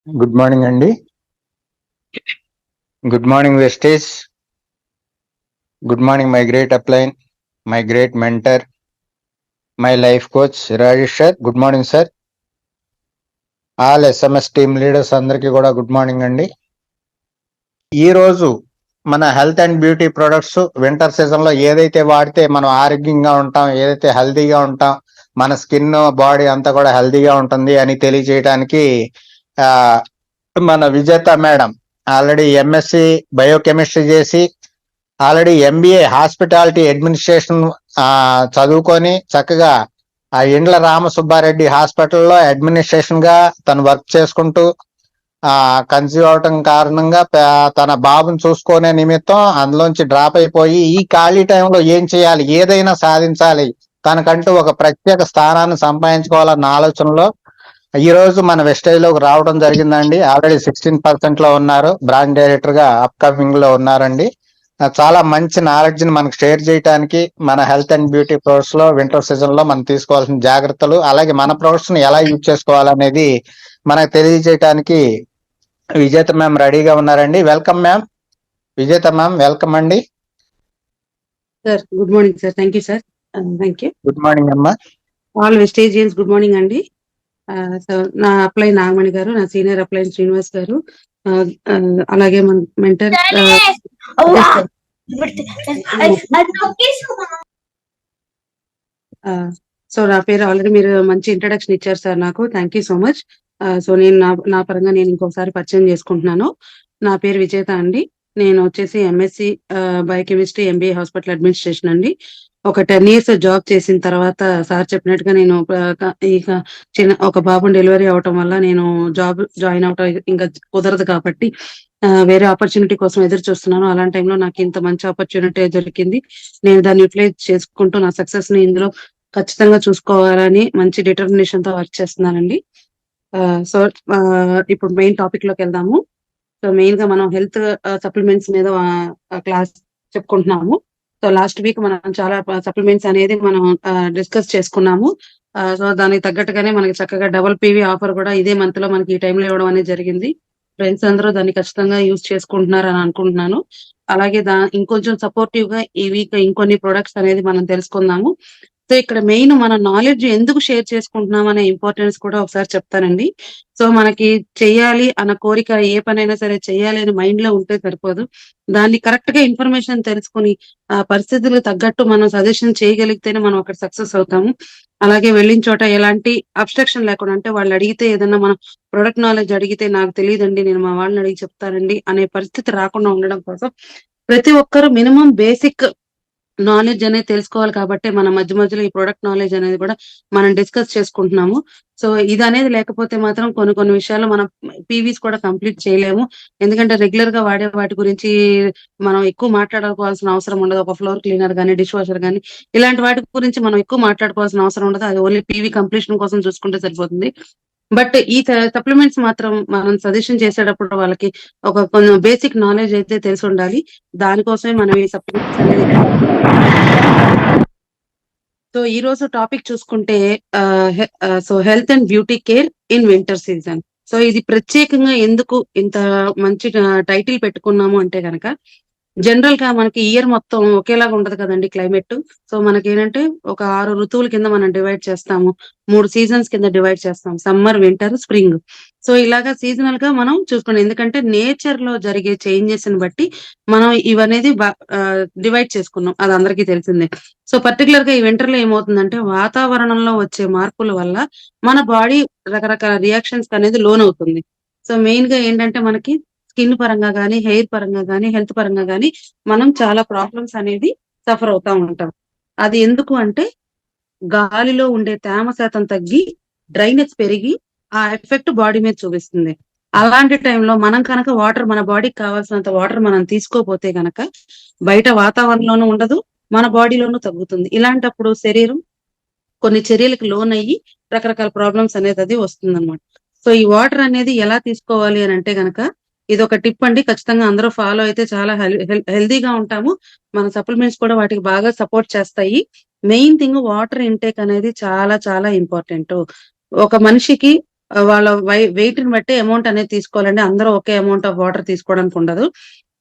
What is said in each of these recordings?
Good morning, Andy. Good morning, Vestige. Good morning, my great upline, my great mentor, my life coach, Rajesh sir. Good morning, sir. All SMS team leaders అందరికీ కూడా good morning అండి. ఈ రోజు మన health and beauty products winter season లో ఏదైతే వాడితే మనం ఆరోగ్యంగా ఉంటాం, ఏదైతే హెల్తీగా ఉంటాం, మన స్కిన్ బాడీ అంతా కూడా హెల్తీగా ఉంటుంది అని తెలియజేయడానికి మన విజేత మేడం ఆల్రెడీ ఎంఎస్సి బయోకెమిస్ట్రీ చేసి ఆల్రెడీ ఎంబీఏ హాస్పిటాలిటీ అడ్మినిస్ట్రేషన్ చదువుకొని చక్కగా ఆ ఇండ్ల రామసుబ్బారెడ్డి హాస్పిటల్లో అడ్మినిస్ట్రేషన్ గా తను వర్క్ చేసుకుంటూ కన్సీవ్ అవటం కారణంగా తన బాబుని చూసుకునే నిమిత్తం అందులోంచి డ్రాప్ అయిపోయి ఈ ఖాళీ టైంలో ఏం చేయాలి, ఏదైనా సాధించాలి, తనకంటూ ఒక ప్రత్యేక స్థానాన్ని సంపాదించుకోవాలన్న ఆలోచనలో ఈ రోజు మన వెస్టేజ్ లోకి రావడం జరిగిందండి. ఆల్రెడీ 16% లో ఉన్నారు, బ్రాంచ్ డైరెక్టర్ గా అప్కమింగ్ లో ఉన్నారండి. చాలా మంచి నాలెడ్జ్ ని మనకు షేర్ చేయడానికి మన హెల్త్ అండ్ బ్యూటీ ప్రొడక్ట్స్ లో వింటర్ సీజన్ లో మనం తీసుకోవాల్సిన జాగ్రత్తలు, అలాగే మన ప్రొడక్ట్స్ ని ఎలా యూజ్ చేసుకోవాలనేది మనకు తెలియజేయడానికి విజేత మ్యామ్ రెడీగా ఉన్నారండి. Welcome ma'am. విజేత మ్యామ్ వెల్కమ్ అండి. Sir good morning sir. Thank you sir. Thank you. Good morning అమ్మా. ఆల్ వెస్టేజియన్స్ గుడ్ మార్నింగ్ అండి. సో నా అప్లై నాగమణి గారు, నా సీనియర్ అప్లై శ్రీనివాస్ గారు, అలాగే మన మెంటర్ సో నా పేరు ఆల్రెడీ మీరు మంచి ఇంట్రడక్షన్ ఇచ్చారు సార్ నాకు. Thank you so much. So నేను నా పరంగా నేను ఇంకొకసారి పరిచయం చేసుకుంటున్నాను. నా పేరు విజేత అండి. నేను వచ్చేసి MSc biochemistry, MBA hospital administration అండి. ఒక 10 years జాబ్ చేసిన తర్వాత సార్ చెప్పినట్టుగా నేను ఇక ఒక బాబుని డెలివరీ అవటం వల్ల నేను జాబ్ జాయిన్ అవటం ఇంకా కుదరదు కాబట్టి వేరే ఆపర్చునిటీ కోసం ఎదురు చూస్తున్నాను. అలాంటి టైంలో నాకు ఇంత మంచి ఆపర్చునిటీ దొరికింది. నేను దాన్ని యూటిలైజ్ చేసుకుంటూ నా సక్సెస్ ని ఇందులో ఖచ్చితంగా చూసుకోవాలని మంచి డిటర్మినేషన్ తో వర్క్ చేస్తున్నానండి. సో ఇప్పుడు మెయిన్ టాపిక్ లోకి వెళ్దాము. సో మెయిన్ గా మనం హెల్త్ సప్లిమెంట్స్ మీద క్లాస్ చెప్పుకుంటున్నాము. సో లాస్ట్ వీక్ మనం చాలా సప్లిమెంట్స్ అనేది మనం డిస్కస్ చేసుకున్నాము. సో దానికి తగ్గట్టుగానే మనకి చక్కగా డబుల్ పీవీ ఆఫర్ కూడా ఇదే మంత్ లో మనకి ఈ టైంలో ఇవ్వడం అనేది జరిగింది. ఫ్రెండ్స్ అందరూ దాన్ని ఖచ్చితంగా యూజ్ చేసుకుంటున్నారు అని అనుకుంటున్నాను. అలాగే ఇంకొంచెం సపోర్టివ్ గా ఈ వీక్ ఇంకొన్ని ప్రొడక్ట్స్ అనేది మనం తెలుసుకుందాము. సో ఇక్కడ మెయిన్ మన నాలెడ్జ్ ఎందుకు షేర్ చేసుకుంటున్నాం అనే ఇంపార్టెన్స్ కూడా ఒకసారి చెప్తానండి. సో మనకి చెయ్యాలి అన్న కోరిక, ఏ పనైనా సరే చెయ్యాలి అని మైండ్ లో ఉంటే సరిపోదు. దాన్ని కరెక్ట్ గా ఇన్ఫర్మేషన్ తెలుసుకుని ఆ పరిస్థితులకు తగ్గట్టు మనం సజెషన్ చేయగలిగితేనే మనం అక్కడ సక్సెస్ అవుతాము. అలాగే వెళ్ళిన చోట ఎలాంటి అబ్స్ట్రక్షన్ లేకుండా, అంటే వాళ్ళు అడిగితే ఏదన్నా మనం ప్రొడక్ట్ నాలెడ్జ్ అడిగితే నాకు తెలియదండి, నేను మా వాళ్ళని అడిగి చెప్తానండి అనే పరిస్థితి రాకుండా ఉండడం కోసం ప్రతి ఒక్కరు మినిమం బేసిక్ నాలెడ్జ్ అనేది తెలుసుకోవాలి. కాబట్టి మన మధ్య మధ్యలో ఈ ప్రొడక్ట్ నాలెడ్జ్ అనేది కూడా మనం డిస్కస్ చేసుకుంటున్నాము. సో ఇది అనేది లేకపోతే మాత్రం కొన్ని విషయాల్లో మనం పీవీస్ కూడా కంప్లీట్ చేయలేము. ఎందుకంటే రెగ్యులర్ గా వాడే వాటి గురించి మనం ఎక్కువ మాట్లాడుకోవాల్సిన అవసరం ఉండదు. ఒక ఫ్లోర్ క్లీనర్ గానీ, డిష్ వాషర్ గానీ ఇలాంటి వాటి గురించి మనం ఎక్కువ మాట్లాడుకోవాల్సిన అవసరం ఉండదు. అది ఓన్లీ పీవీ కంప్లీషన్ కోసం చూసుకుంటే సరిపోతుంది. బట్ ఈ సప్లిమెంట్స్ మాత్రం మనం సజెషన్ చేసేటప్పుడు వాళ్ళకి ఒక కొంచెం బేసిక్ నాలెడ్జ్ అయితే తెలిసి ఉండాలి. దానికోసమే మనం ఈ సప్లిమెంట్స్ అనేది. సో ఈ రోజు టాపిక్ చూసుకుంటే so health and beauty care in winter season. So ఇది ప్రత్యేకంగా ఎందుకు ఇంత మంచి టైటిల్ పెట్టుకున్నాము అంటే గనక, జనరల్ గా మనకి ఇయర్ మొత్తం ఒకేలాగా ఉండదు కదండి క్లైమేట్. సో మనకి ఏంటంటే ఒక 6 ఋతువుల కింద మనం డివైడ్ చేస్తాము. 3 సీజన్స్ కింద డివైడ్ చేస్తాం: సమ్మర్, వింటర్, స్ప్రింగ్. సో ఇలాగా సీజనల్ గా మనం చూసుకోండి. ఎందుకంటే నేచర్ లో జరిగే చేంజెస్ ని బట్టి మనం ఇవనేది డివైడ్ చేసుకున్నాం. అది అందరికీ తెలిసిందే. సో పర్టికులర్ గా ఈ వింటర్ లో ఏమవుతుందంటే, వాతావరణంలో వచ్చే మార్పుల వల్ల మన బాడీ రకరకాల రియాక్షన్స్ అనేది లోన్ అవుతుంది. సో మెయిన్ గా ఏంటంటే మనకి స్కిన్ పరంగా గానీ, హెయిర్ పరంగా గానీ, హెల్త్ పరంగా గానీ మనం చాలా ప్రాబ్లమ్స్ అనేది సఫర్ అవుతా ఉంటాం. అది ఎందుకు అంటే, గాలిలో ఉండే తేమ శాతం తగ్గి డ్రైనెస్ పెరిగి ఆ ఎఫెక్ట్ బాడీ మీద చూపిస్తుంది. అలాంటి టైంలో మనం కనుక వాటర్, మన బాడీకి కావాల్సినంత వాటర్ మనం తీసుకోపోతే గనక బయట వాతావరణంలోనూ ఉండదు, మన బాడీలోనూ తగ్గుతుంది. ఇలాంటప్పుడు శరీరం కొన్ని చర్యలకు లోన్ అయ్యి రకరకాల ప్రాబ్లమ్స్ అనేది అది వస్తుందన్నమాట. సో ఈ వాటర్ అనేది ఎలా తీసుకోవాలి అని అంటే గనక, ఇది ఒక టిప్ అండి. ఖచ్చితంగా అందరూ ఫాలో అయితే చాలా హెల్దీగా ఉంటాము. మన సప్లిమెంట్స్ కూడా వాటికి బాగా సపోర్ట్ చేస్తాయి. మెయిన్ థింగ్ వాటర్ ఇంటేక్ అనేది చాలా చాలా ఇంపార్టెంట్. ఒక మనిషికి వాళ్ళ వెయిట్‌ని బట్టి అమౌంట్ అనేది తీసుకోవాలండి. అందరూ ఒకే అమౌంట్ ఆఫ్ వాటర్ తీసుకోవడానికి ఉండదు.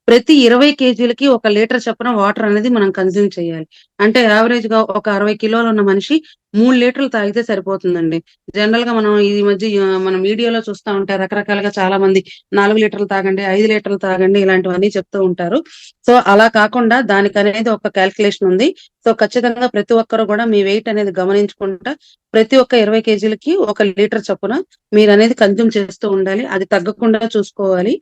ప్రతి 20 కేజీలకి 1 లీటర్ చొప్పున వాటర్ అనేది మనం కన్జ్యూమ్ చేయాలి. అంటే యావరేజ్‌గా ఒక 60 కిలోలున్న మనిషి 3 లీటర్లు తాగితే సరిపోతుందండి. జనరల్‌గా మనం ఈ మధ్య మనం మీడియాలో చూస్తా ఉంటే రకరకాలుగా చాలా మంది 4 లీటర్లు తాగండి, 5 లీటర్లు తాగండి ఇలాంటివన్నీ చెప్తూ ఉంటారు. సో, అలా కాకుండా దానికనేది ఒక కాలిక్యులేషన్ ఉంది. సో, ఖచ్చితంగా ప్రతి ఒక్కరు గూడా మీ వెయిట్ అనేది గమనించుకుంటా ప్రతి ఒక్క 20 కేజీలకి 1 లీటర్ చొప్పున మీరనేది కన్జ్యూమ్ చేస్తూ ఉండాలి. అది తగ్గకుండా చూసుకోవాలి.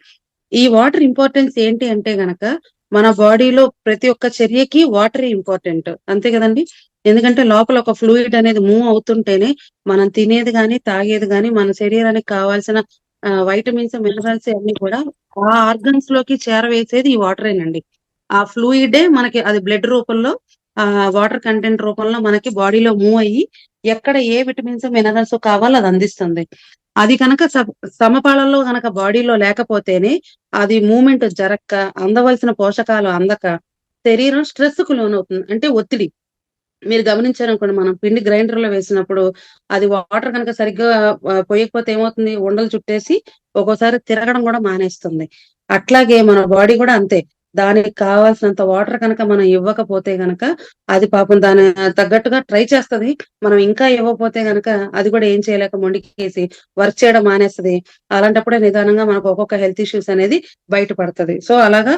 ఈ వాటర్ ఇంపార్టెన్స్ ఏంటి అంటే గనక, మన బాడీలో ప్రతి ఒక్క చర్యకి వాటరే ఇంపార్టెంట్. అంతే గదండీ! ఎందుకంటే లోపల ఒక ఫ్లూయిడ్ అనేది మూవ్ అవుతుంటేనే మనం తినేది గాని, తాగేది గాని మన శరీరానికి కావాల్సిన వైటమిన్స్, మినరల్స్ అన్నీ కూడా ఆ ఆర్గాన్స్‌లోకి చేరవేసేది ఈ వాటరేనండి. ఆ ఫ్లూయిడే మనకి అది బ్లడ్ రూపంలో వాటర్ కంటెంట్ రూపంలో మనకి బాడీలో మూవ్ అయ్యి, ఎక్కడ ఏ విటమిన్స్, మినరల్స్ కావాలో అది అందిస్తుంది. అది కనుక సమపాళల్లో గనక బాడీలో లేకపోతేనే అది మూవ్‌మెంట్ జరక్క, అందవలసిన పోషకాలు అందక, శరీరం స్ట్రెస్‌కు లోనవుతుంది. అంటే ఒత్తిడి. మీరు గమనించారనుకోండి మనం పిండి గ్రైండర్‌లో వేసినప్పుడు అది వాటర్ గనక సరిగ్గా పొయ్యకపోతే ఏమవుతుంది? ఉండలు చుట్టేసి ఒక్కోసారి తిరగడం గూడా మానేస్తుంది. అట్లాగే మన బాడీ గూడా అంతే. దానికి కావాల్సినంత వాటర్ కనుక మనం ఇవ్వకపోతే గనక అది పాపం దాని తగ్గట్టుగా ట్రై చేస్తది. మనం ఇంకా ఇవ్వకపోతే గనక అది కూడా ఏం చేయలేక మొండికేసి వర్క్ చేయడం మానేస్తది. అలాంటప్పుడే నిదానంగా మనకు ఒక్కొక్క హెల్త్ ఇష్యూస్ అనేది బయట పడతది. సో, అలాగా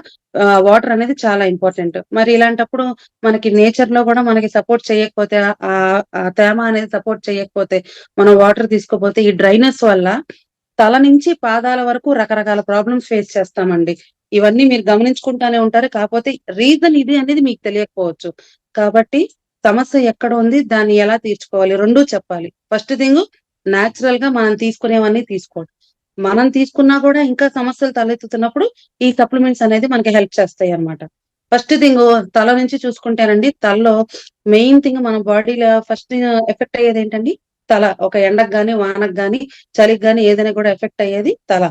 వాటర్ అనేది చాలా ఇంపార్టెంట్. మరి ఇలాంటప్పుడు మనకి నేచర్‌లో గూడా మనకి సపోర్ట్ చేయకపోతే ఆ తేమ అనేది సపోర్ట్ చేయకపోతే, మనం వాటర్ తీసుకోపోతే ఈ డ్రైనెస్ వల్ల తల నుంచి పాదాల వరకు రకరకాల ప్రాబ్లమ్స్ ఫేస్ చేస్తామండి. ఇవన్నీ మీరు గమనించుకుంటానే ఉంటారు. కాపోతే రీజన్ ఇది అనేది మీకు తెలియకపోవచ్చు. కాబట్టి సమస్య ఎక్కడ ఉంది? దాన్ని ఎలా తీర్చుకోవాలి? 2 చెప్పాలి. ఫస్ట్ థింగు నేచురల్‌గా మనం తీసుకునేవన్నీ తీసుకోవడం. మనం తీసుకున్నా గూడా ఇంకా సమస్యలు తలెత్తుతున్నప్పుడు ఈ సప్లిమెంట్స్ అనేది మనకి హెల్ప్ చేస్తాయన్నమాట. ఫస్ట్ థింగు తల నుంచి చూసుకుంటేనండి, తలలో మెయిన్ థింగ్ మన బాడీలో ఫస్ట్ ఎఫెక్ట్ అయ్యేదేంటండి? తల. ఒక ఎండకు గాని, వానకు గాని, చలికి గాని ఏదైనా కూడా ఎఫెక్ట్ అయ్యేది తల.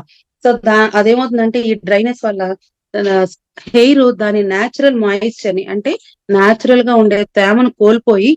సో, అదేమవుతుందంటే ఈ డ్రైనెస్ వల్ల ఆహ్, హెయిరు దాని నేచురల్ మాయిశ్చర్‌ని అంటే నేచురల్‌గా ఉండే తేమను కోల్పోయి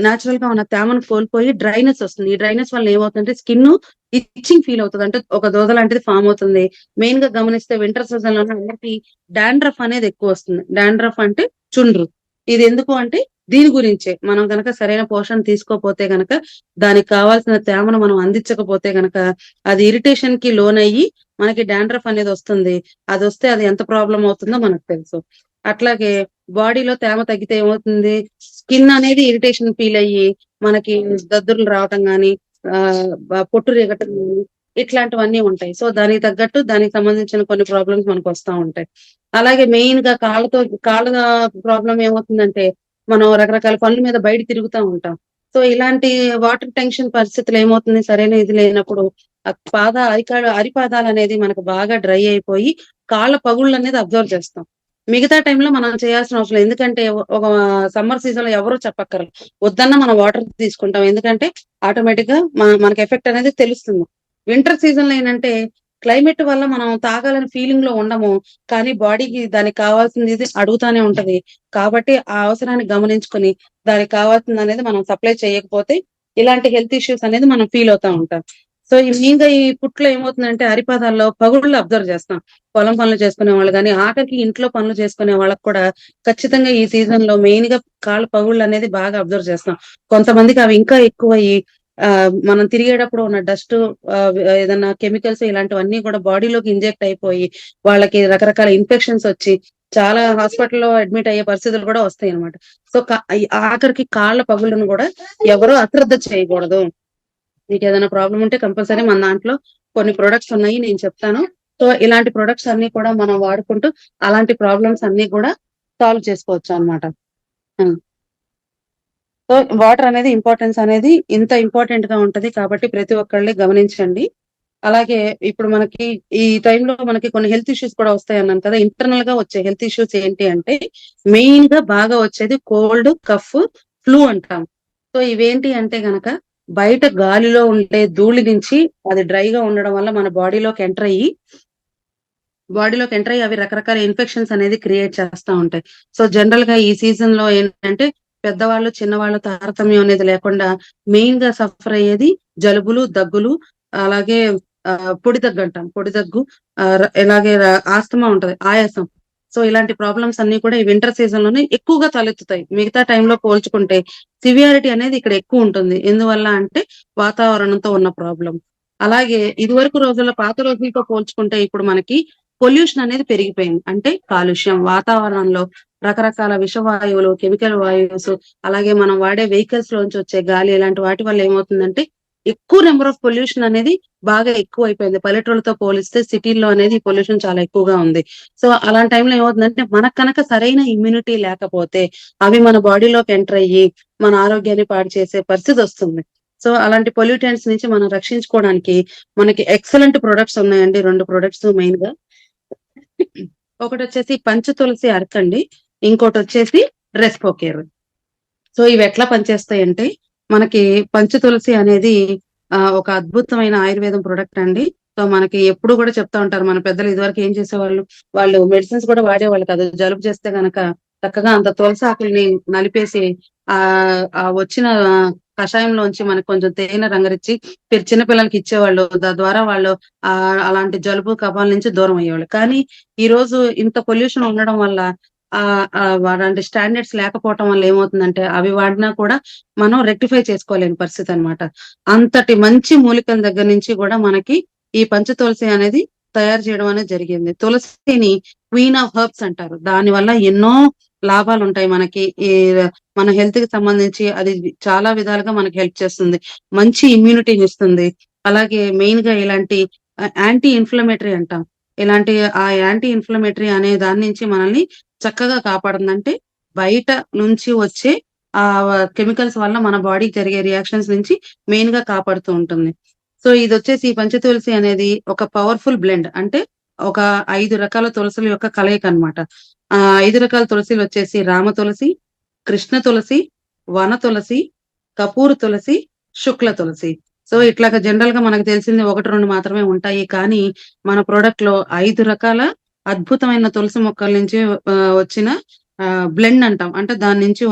నేచురల్‌గా ఉన్న తేమను కోల్పోయి డ్రైనెస్ ఒస్తుంది. ఈ డ్రైనెస్ వల్ల ఏమవుతుందంటే స్కిన్ను ఇచ్చింగ్ ఫీల్ అవుతది. అంటే ఒక దూద లాంటిది ఫార్మ్ అవుతుంది. మెయిన్‌గా గమనిస్తే వింటర్ సీజన్‌లోనే అందరికి డాండ్రఫ్ అనేది ఎక్కువొస్తుంది. డాండ్రఫ్ అంటే చుండ్రు. ఇది ఎందుకు అంటే దీని గురించే. మనం గనక సరైన పోషణ తీసుకోపోతే గనక దానికి కావాల్సిన తేమను మనం అందించకపోతే గనక అది ఇరిటేషన్‌కి లోనయ్యి మనకి డాండ్రఫ్ అనేదొస్తుంది. అదొస్తే అది ఎంత ప్రాబ్లమ్ అవుతుందో మనకు తెలుసు. అట్లాగే బాడీలో తేమ తగ్గితే ఏమవుతుంది? స్కిన్ అనేది ఇరిటేషన్ ఫీల్ అయ్యి, మనకి దద్దుర్లు రావటం గాని, పొట్టు రేగటం గాని, ఇట్లాంటివన్నీ ఉంటాయి. సో, దానికి తగ్గట్టు దానికి సంబంధించిన కొన్ని ప్రాబ్లమ్స్ మనకొస్తా ఉంటాయి. అలాగే మెయిన్‌గా కాళ్ళ ప్రాబ్లమ్ ఏమవుతుందంటే, మనం రకరకాల పనుల మీద బయట తిరుగుతా ఉంటాం. సో, ఇలాంటి వాటర్ టెన్షన్ పరిస్థితులు ఏమవుతుంది సరైన ఇది లేనప్పుడు, అరిపాదాలనేది మనకు బాగా డ్రై అయిపోయి, కాళ్ళ పగుళ్ళనేది అబ్జర్వ్ చేస్తాం. మిగతా టైంలో మనం చేయాల్సిన అవసరం లేదు. ఎందుకంటే ఒక సమ్మర్ సీజన్‌లో ఎవరు చెప్పక్కర్లేదు. వద్దన్నా మనం వాటర్ తీసుకుంటాం. ఎందుకంటే ఆటోమేటిక్‌గా మనకి ఎఫెక్ట్ అనేది తెలుస్తుంది. వింటర్ సీజన్‌లో ఏంటంటే క్లైమేట్ వల్ల మనం తాగాలని ఫీలింగ్‌లో ఉండము. కానీ బాడీకి దానికి కావాల్సింది ఇది అడుగుతానే ఉంటది. కాబట్టి ఆ అవసరాన్ని గమనించుకొని దానికి కావాల్సిందనేది మనం సప్లై చేయకపోతే ఇలాంటి హెల్త్ ఇష్యూస్ అనేది మనం ఫీల్ అవుతా ఉంటాం. సో, ఈ మెయిన్‌గా ఈ ఫుట్‌లో ఏమవుతుందంటే అరిపాదాల్లో పగుళ్ళు అబ్జర్వ్ చేస్తాం. పొలం పనులు చేసుకునేవాళ్ళు గాని, ఆఖరికి ఇంట్లో పనులు చేసుకునే వాళ్ళకి కూడా ఖచ్చితంగా ఈ సీజన్‌లో మెయిన్‌గా కాళ్ళ పగుళ్ళనేది బాగా అబ్జర్వ్ చేస్తాం. కొంతమందికి అవి ఇంకా ఎక్కువయ్యి మనం తిరిగేటప్పుడు ఉన్న డస్టు ఏదన్నా కెమికల్స్ ఇలాంటివన్నీ కూడా బాడీలోకి ఇంజెక్ట్ అయిపోయి, వాళ్ళకి రకరకాల ఇన్ఫెక్షన్స్ ఒచ్చి, చాలా హాస్పిటల్‌లో అడ్మిట్ అయ్యే పరిస్థితులు కూడా వస్తాయన్నమాట. సో, ఆఖరికి కాళ్ళ పగుళ్ళను గూడా ఎవరు అశ్రద్ధ చేయకూడదు. మీకేదైనా ప్రాబ్లమ్ ఉంటే కంపల్సరీ మన దాంట్లో కొన్ని ప్రొడక్ట్స్ ఉన్నాయి నేను చెప్తాను. సో, ఇలాంటి ప్రొడక్ట్స్ అన్నీ కూడా మనం వాడుకుంటూ అలాంటి ప్రాబ్లమ్స్ అన్నీ కూడా సాల్వ్ చేసుకోవచ్చనమాట. హ్మ్. సో, వాటర్ అనేది ఇంపార్టెన్స్ అనేది ఇంత ఇంపార్టెంట్‌గా ఉంటది కాబట్టి ప్రతి ఒక్కళ్ళి గమనించండి. అలాగే ఇప్పుడు మనకి ఈ టైంలో మనకి కొన్ని హెల్త్ ఇష్యూస్ కూడా వస్తాయన్నాను కదా! ఇంటర్నల్‌గా వచ్చే హెల్త్ ఇష్యూస్ ఏంటి అంటే మెయిన్‌గా బాగా వచ్చేది కోల్డ్, కఫ్, ఫ్లూ అంటాం. సో, ఇవేంటి అంటే గనక బయట గాలిలో ఉండే ధూళి నుంచి అది డ్రైగా ఉండడం వల్ల మన బాడీలోకి ఎంటర్ అయ్యి అవి రకరకాల ఇన్ఫెక్షన్స్ అనేది క్రియేట్ చేస్తా ఉంటాయి. సో, జనరల్‌గా ఈ సీజన్‌లో ఏంటంటే పెద్దవాళ్ళు, చిన్నవాళ్ళు తారతమ్యం అనేది లేకుండా మెయిన్‌గా సఫర్ అయ్యేది జలుబులు, దగ్గులు, అలాగే పొడి దగ్గు అంటాం. పొడి దగ్గు, ఇలాగే ఆస్తమా ఉంటది. ఆయాసం. సో, ఇలాంటి ప్రాబ్లమ్స్ అన్నీ కూడా ఈ వింటర్ సీజన్‌లోనే ఎక్కువగా తలెత్తుతాయి. మిగతా టైంలో పోల్చుకుంటే సివియారిటీ అనేది ఇక్కడ ఎక్కువుంటుంది. ఎందువల్ల అంటే వాతావరణంతో ఉన్న ప్రాబ్లమ్. అలాగే ఇదివరకు రోజుల్లో పాత రోజులతో పోల్చుకుంటే ఇప్పుడు మనకి పొల్యూషన్ అనేది పెరిగిపోయింది. అంటే కాలుష్యం, వాతావరణంలో రకరకాల విషవాయువులు, కెమికల్ వాయువుస్, అలాగే మనం వాడే వెహికల్స్‌లోంచి వచ్చే గాలి ఇలాంటి వాటి వల్ల ఏమవుతుందంటే ఎక్కువ నంబర్ ఆఫ్ పొల్యూషన్ అనేది బాగా ఎక్కువైపోయింది. పల్లెటూళ్ళతో పోలిస్తే సిటీల్లో అనేది పొల్యూషన్ చాలా ఎక్కువగా ఉంది. సో, అలాంటి టైంలో ఏమవుతుందంటే మనకు కనుక సరైన ఇమ్యూనిటీ లేకపోతే అవి మన బాడీలోకి ఎంటర్ అయ్యి మన ఆరోగ్యాన్ని పాడు చేసే పరిస్థితొస్తుంది. సో, అలాంటి పొల్యూటెంట్స్ నుంచి మనం రక్షించుకోవడానికి మనకి ఎక్సలెంట్ ప్రొడక్ట్స్ ఉన్నాయండి. 2 ప్రొడక్ట్స్ మెయిన్‌గా. ఒకటొచ్చేసి పంచ తులసి అరకండి. ఇంకోటొచ్చేసి రెస్పోకేర్. సో, ఇవెట్లా పనిచేస్తాయంటే, మనకి పంచ తులసి అనేది ఒక అద్భుతమైన ఆయుర్వేదం ప్రొడక్ట్ అండి. సో, మనకి ఎప్పుడు గూడా చెప్తా ఉంటారు. మన పెద్దలు ఇదివరకు ఏం చేసేవాళ్ళు, వాళ్ళు మెడిసిన్స్ కూడా వాడేవాళ్ళు కాదు. జలుబు చేస్తే గనక చక్కగా అంత తులసి ఆకుల్ని నలిపేసి ఆ వచ్చిన కషాయంలోంచి మనకు కొంచెం తేనె రంగరిచ్చి చిన్న పిల్లలకి ఇచ్చేవాళ్ళు. తద్వారా వాళ్ళు అలాంటి జలుబు, కఫాల నుంచి దూరం అయ్యేవాళ్ళు. కానీ ఈరోజు ఇంత పొల్యూషన్ ఉండడం వల్ల అలాంటి స్టాండర్డ్స్ లేకపోవటం వల్ల ఏమవుతుందంటే, అవి వాడినా కూడా మనం రెక్టిఫై చేసుకోలేని పరిస్థితనమాట. అంతటి మంచి మూలికల దగ్గర నుంచి గూడా మనకి ఈ పంచ తులసి అనేది తయారు చేయడం అనేది జరిగింది. తులసిని క్వీన్ ఆఫ్ హెర్బ్స్ అంటారు. దానివల్ల ఎన్నో లాభాలుంటాయి మనకి. మన హెల్త్‌కి సంబంధించి అది చాలా విధాలుగా మనకి హెల్ప్ చేస్తుంది. మంచి ఇమ్యూనిటీనిస్తుంది. అలాగే మెయిన్‌గా ఇలాంటి యాంటీ ఇన్‌ఫ్లమేటరీ అంటాం. ఇలాంటి ఆ యాంటీ ఇన్‌ఫ్లమేటరీ అనే దాని నుంచి మనల్ని చక్కగా కాపాడుతుంది. అంటే బయట నుంచి వచ్చే కెమికల్స్ వల్ల మన బాడీకి జరిగే రియాక్షన్స్ నుంచి మెయిన్‌గా కాపాడుతూ ఉంటుంది. సో, ఇదొచ్చేసి పంచతులసి అనేది ఒక పవర్‌ఫుల్ బ్లెండ్. అంటే ఒక 5 రకాల తులసుల యొక్క కలయికనమాట. 5 రకాల తులసిలొచ్చేసి రామ తులసి, కృష్ణ తులసి, వన తులసి, కపూర్ తులసి, శుక్ల తులసి. సో, ఇట్లాగా జనరల్‌గా మనకు తెలిసింది 1, 2 మాత్రమే ఉంటాయి. కానీ మన ప్రొడక్ట్‌లో 5 రకాల అద్భుతమైన తులసి మొక్కల నుంచి వచ్చిన బ్లెండ్ అంటాం. అంటే దాని నుంచి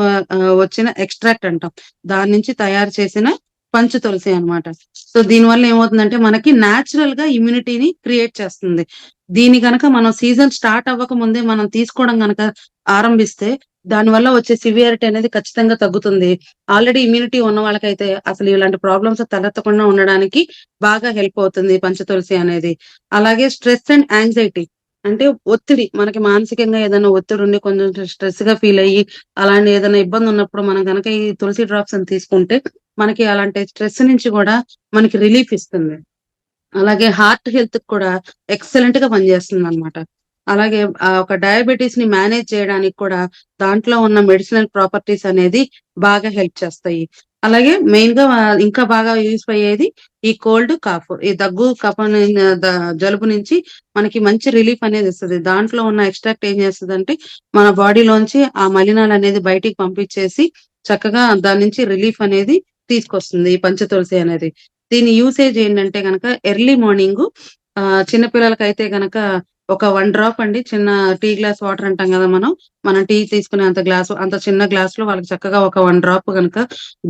వచ్చిన ఎక్స్‌ట్రాక్ట్ అంటాం. దాని నుంచి తయారు చేసిన పంచు తులసి అన్నమాట. సో, దీనివల్ల ఏమవుతుందంటే మనకి నేచురల్‌గా ఇమ్యూనిటీని క్రియేట్ చేస్తుంది. దీన్ని గనక మనం సీజన్ స్టార్ట్ అవ్వక ముందే మనం తీసుకోవడం గనక ఆరంభిస్తే దానివల్ల వచ్చే సివియారిటీ అనేది ఖచ్చితంగా తగ్గుతుంది. ఆల్రెడీ ఇమ్యూనిటీ ఉన్న వాళ్ళకైతే అసలు ఇలాంటి ప్రాబ్లమ్స్ తలెత్తకుండా ఉండడానికి బాగా హెల్ప్ అవుతుంది పంచ తులసి అనేది. అలాగే స్ట్రెస్ అండ్ యాంగ్జైటీ అంటే ఒత్తిడి మనకి మానసికంగా ఏదైనా ఒత్తిడుండి కొంచెం స్ట్రెస్‌గా ఫీల్ అయ్యి అలాంటి ఏదైనా ఇబ్బందున్నప్పుడు మనం గనక ఈ తులసి డ్రాప్స్‌ని తీసుకుంటే మనకి అలాంటి స్ట్రెస్ నుంచి గూడా మనకి రిలీఫ్ ఇస్తుంది. అలాగే హార్ట్ హెల్త్‌కి కూడా ఎక్సలెంట్‌గా పనిచేస్తుందనమాట. అలాగే ఒక డయాబెటిస్‌ని మేనేజ్ చేయడానికి కూడా దాంట్లో ఉన్న మెడిసినల్ ప్రాపర్టీస్ అనేది బాగా హెల్ప్ చేస్తాయి. అలాగే మెయిన్‌గా ఇంకా బాగా యూజ్ అయ్యేది ఈ కోల్డ్, కాఫ్. ఈ దగ్గు, కఫం జలుబు నుంచి మనకి మంచి రిలీఫ్ అనేది ఇస్తది. దాంట్లో ఉన్న ఎక్స్‌ట్రాక్ట్ ఏం చేస్తదంటే మన బాడీలోంచి ఆ మలినాలనేది బయటికి పంపించేసి చక్కగా దాని నుంచి రిలీఫ్ అనేది తీసుకొస్తుంది ఈ పంచ తులసి అనేది. దీని యూసేజ్ ఏంటంటే గనక ఎర్లీ మార్నింగు చిన్న పిల్లలకైతే గనక ఒక 1 డ్రాప్ అండి. చిన్న టీ గ్లాస్ వాటర్ అంటాం గదా మనం. మనం టీ తీసుకునే అంత గ్లాసు అంత చిన్న గ్లాస్‌లో వాళ్ళకి చక్కగా ఒక 1 డ్రాప్ గనక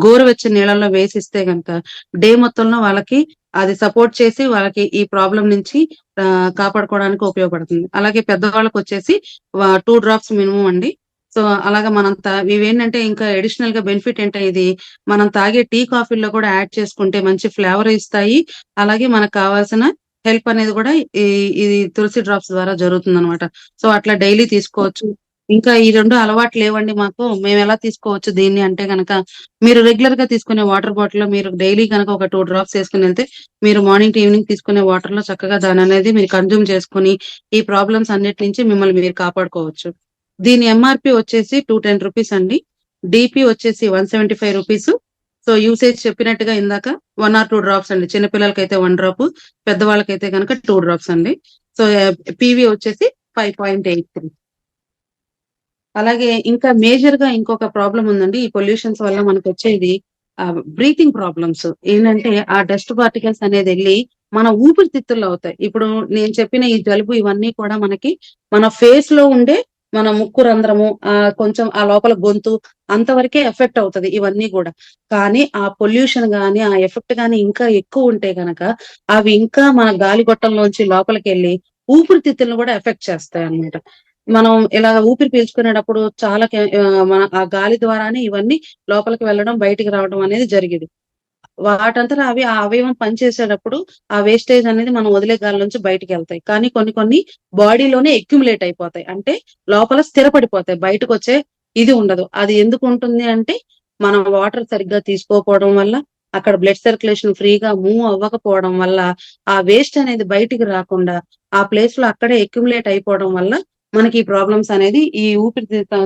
గోరువెచ్చని నీళ్ళల్లో వేసిస్తే గనక డే మొత్తంలో వాళ్ళకి అది సపోర్ట్ చేసి వాళ్ళకి ఈ ప్రాబ్లమ్ నుంచి కాపాడుకోవడానికి ఉపయోగపడుతుంది. అలాగే పెద్దవాళ్ళకొచ్చేసి 2 డ్రాప్స్ మినిమమ్ అండి. సో, అలాగా మనం ఇవేంటంటే ఇంకా అడిషనల్‌గా బెనిఫిట్ ఏంటే ఇది మనం తాగే టీ, కాఫీల్లో కూడా యాడ్ చేసుకుంటే మంచి ఫ్లేవర్ ఇస్తాయి. అలాగే మనకు కావాల్సిన హెల్ప్ అనేది కూడా ఈ ఇది తులసి డ్రాప్స్ ద్వారా జరుగుతుందనమాట. సో, అట్లా డైలీ తీసుకోవచ్చు. ఇంకా ఈ 2 అలవాట్లు లేవండి మాకు. మేమెలా తీసుకోవచ్చు దీన్ని అంటే గనక, మీరు రెగ్యులర్‌గా తీసుకునే వాటర్ బాటిల్‌లో మీరు డైలీ గనక ఒక 2 డ్రాప్స్ ఏసుకొనెళ్తే, మీరు మార్నింగ్ టు ఈవెనింగ్ తీసుకునే వాటర్‌లో చక్కగా దాన్ననేది మీరు కన్జ్యూమ్ చేసుకొని, ఈ ప్రాబ్లమ్స్ అన్నిటి నుంచి మిమ్మల్ని మీరు కాపాడుకోవచ్చు. దీని ఎంఆర్‌పీ వచ్చేసి రూ. 210 అండి. డీపీ వచ్చేసి రూ. 175. సో, యూసేజ్ చెప్పినట్టుగా ఇందాక 1 ఆర్ 2 డ్రాప్స్ అండి. చిన్న పిల్లలకైతే 1 డ్రాపు, పెద్దవాళ్ళకైతే గనక 2 డ్రాప్స్ అండి. సో, పీవీ వచ్చేసి 5.83. అలాగే ఇంకా మేజర్‌గా ఇంకొక ప్రాబ్లమ్ ఉందండి. ఈ పొల్యూషన్స్ వల్ల మనకొచ్చేది బ్రీతింగ్ ప్రాబ్లమ్స్. ఏంటంటే ఆ డస్ట్ పార్టికల్స్ అనేదెళ్లి మన ఊపిరితిత్తుల్లో అవుతాయి. ఇప్పుడు నేను చెప్పిన ఈ జలుబు ఇవన్నీ కూడా మనకి మన ఫేస్‌లో ఉండే మన ముక్కు రంధ్రము, కొంచెం ఆ లోపల గొంతు అంతవరకే ఎఫెక్ట్ అవుతది ఇవన్నీ గూడా. కానీ ఆ పొల్యూషన్ గాని, ఆ ఎఫెక్ట్ గాని ఇంకా ఎక్కువుంటే గనక అవి ఇంకా మన గాలిగొట్టంలోంచి లోపలికెళ్ళి ఊపిరితిత్తులను గూడా ఎఫెక్ట్ చేస్తాయన్నమాట. మనం ఇలా ఊపిరి పీల్చుకునేటప్పుడు చాలా మన ఆ గాలి ద్వారానే ఇవన్నీ లోపలికి వెళ్ళడం, బయటికి రావడం అనేది జరిగేది. వాటంతట అవి ఆ అవయవం పనిచేసేటప్పుడు ఆ వేస్టేజ్ అనేది మనం వదిలే గాలి నుంచి బయటికెళ్తాయి. కానీ కొన్ని కొన్ని బాడీలోనే అక్యుములేట్ అయిపోతాయి. అంటే లోపల స్థిరపడిపోతాయి. బయటకొచ్చే ఇది ఉండదు. అది ఎందుకుంటుంది అంటే, మనం వాటర్ సరిగ్గా తీసుకోకపోవడం వల్ల, అక్కడ బ్లడ్ సర్క్యులేషన్ ఫ్రీగా మూవ్ అవ్వకపోవడం వల్ల, ఆ వేస్ట్ అనేది బయటికి రాకుండా, ఆ ప్లేస్‌లో అక్కడే అక్యుములేట్ అయిపోవడం వల్ల, మనకి ఈ ప్రాబ్లమ్స్ అనేది ఈ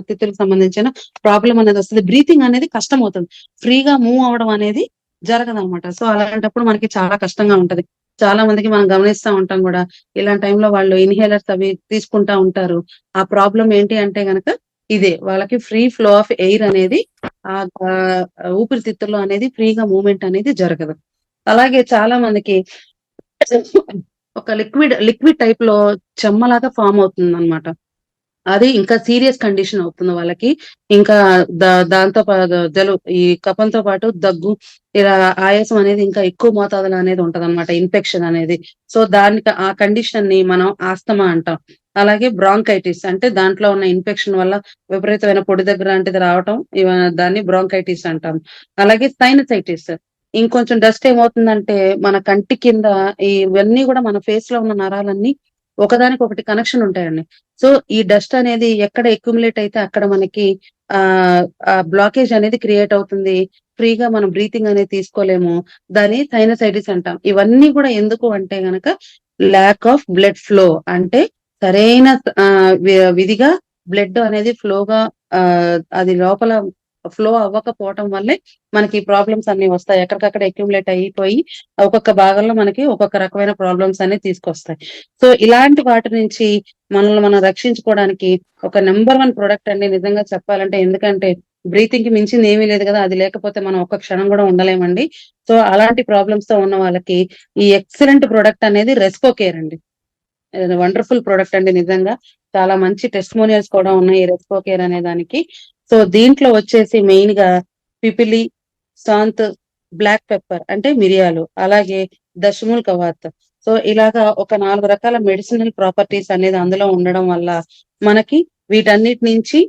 తిత్తులకు సంబంధించిన ప్రాబ్లమ్ అనేదొస్తది. బ్రీతింగ్ అనేది కష్టమవుతుంది. ఫ్రీగా మూవ్ అవ్వడం అనేది జరగదనమాట. సో, అలాంటప్పుడు మనకి చాలా కష్టంగా ఉంటది. చాలా మందికి మనం గమనిస్తా ఉంటాం గూడా. ఇలాంటి టైంలో వాళ్ళు ఇన్‌హేలర్స్ అవి తీసుకుంటా ఉంటారు. ఆ ప్రాబ్లమ్ ఏంటి అంటే గనక ఇదే. వాళ్ళకి ఫ్రీ ఫ్లో ఆఫ్ ఎయిర్ అనేది ఆహ్, ఆహ్, ఊపిరితిత్తుల్లో అనేది ఫ్రీగా మూవ్‌మెంట్ అనేది జరగదు. అలాగే చాలా మందికి ఒక లిక్విడ్ టైప్‌లో చెమ్మలాగా ఫార్మ్ అవుతుందనమాట. అది ఇంకా సీరియస్ కండిషన్ అవుతుంది వాళ్ళకి. ఇంకా దాంతో ఈ కఫంతో పాటు దగ్గు, ఇలా ఆయాసం అనేది ఇంకా ఎక్కువ మోతాదులో అనేది ఉంటదనమాట. ఇన్ఫెక్షన్ అనేది. సో, దానికి ఆ కండిషన్‌ని మనం ఆస్తమా అంటాం. అలాగే బ్రాంకైటిస్ అంటే దాంట్లో ఉన్న ఇన్ఫెక్షన్ వల్ల విపరీతమైన పొడి దగ్గు లాంటిది రావటం. దాన్ని బ్రాంకైటిస్ అంటాం. అలాగే సైనసైటిస్. ఇంకొంచెం డస్ట్ ఏమవుతుందంటే మన కంటి కింద ఇవన్నీ గూడా మన ఫేస్‌లో ఉన్న నరాలన్నీ ఒకదానికొకటి కనెక్షన్ ఉంటాయండి. సో, ఈ డస్ట్ అనేది ఎక్కడ అక్యుములేట్ అయితే అక్కడ మనకి బ్లాకేజ్ అనేది క్రియేట్ అవుతుంది. ఫ్రీగా మనం బ్రీతింగ్ అనేది తీసుకోలేము. దాన్ని సైనసైటిస్ అంటాం. ఇవన్నీ గూడా ఎందుకు అంటే గనక ల్యాక్ ఆఫ్ బ్లడ్ ఫ్లో అంటే సరైన విధిగా బ్లడ్ అనేది అది లోపల ఫ్లో అవ్వకపోవటం వల్లే మనకి ఈ ప్రాబ్లమ్స్ అన్నీ వస్తాయి. ఎక్కడికక్కడ అక్యుములేట్ అయిపోయి ఒక్కొక్క భాగంలో మనకి ఒక్కొక్క రకమైన ప్రాబ్లమ్స్ అనేవి తీసుకొస్తాయి. సో, ఇలాంటి వాటి నుంచి మనల్ని మనం రక్షించుకోవడానికి ఒక నంబర్ 1 ప్రొడక్ట్ అండి నిజంగా చెప్పాలంటే. ఎందుకంటే బ్రీతింగ్‌కి మించింది ఏమీ లేదు గదా! అది లేకపోతే మనం ఒక్క క్షణం గూడా ఉండలేమండి. సో, అలాంటి ప్రాబ్లమ్స్‌తో ఉన్న వాళ్ళకి ఈ ఎక్సలెంట్ ప్రొడక్ట్ అనేది రెస్పో కేర్ అండి. వండర్‌ఫుల్ ప్రొడక్ట్ అండి నిజంగా. చాలా మంచి టెస్టిమోనియల్స్ కూడా ఉన్నాయి ఈ రెస్పో కేర్ అనే దానికి. సో, దీంట్లో వచ్చేసి మెయిన్‌గా పిపిలి, సాంత్, బ్లాక్ పెప్పర్ అంటే మిరియాలు, అలాగే దశమూల్ కవాత్. సో, ఇలాగా ఒక 4 రకాల మెడిసినల్ ప్రాపర్టీస్ అనేది అందులో ఉండడం వల్ల మనకి వీటన్నిటి నుంచి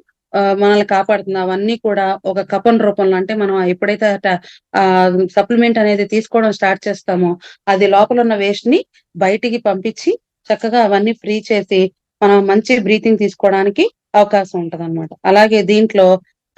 మనల్ని కాపాడుతుంది. అవన్నీ కూడా ఒక కఫన్ రూపంలో అంటే మనం ఎప్పుడైతే సప్లిమెంట్ అనేది తీసుకోవడం స్టార్ట్ చేస్తామో, అది లోపలున్న వేస్ట్‌ని బయటికి పంపించి చక్కగా అవన్నీ ఫ్రీ చేసి, మనం మంచి బ్రీతింగ్ తీసుకోవడానికి అవకాశం ఉంటదనమాట. అలాగే దీంట్లో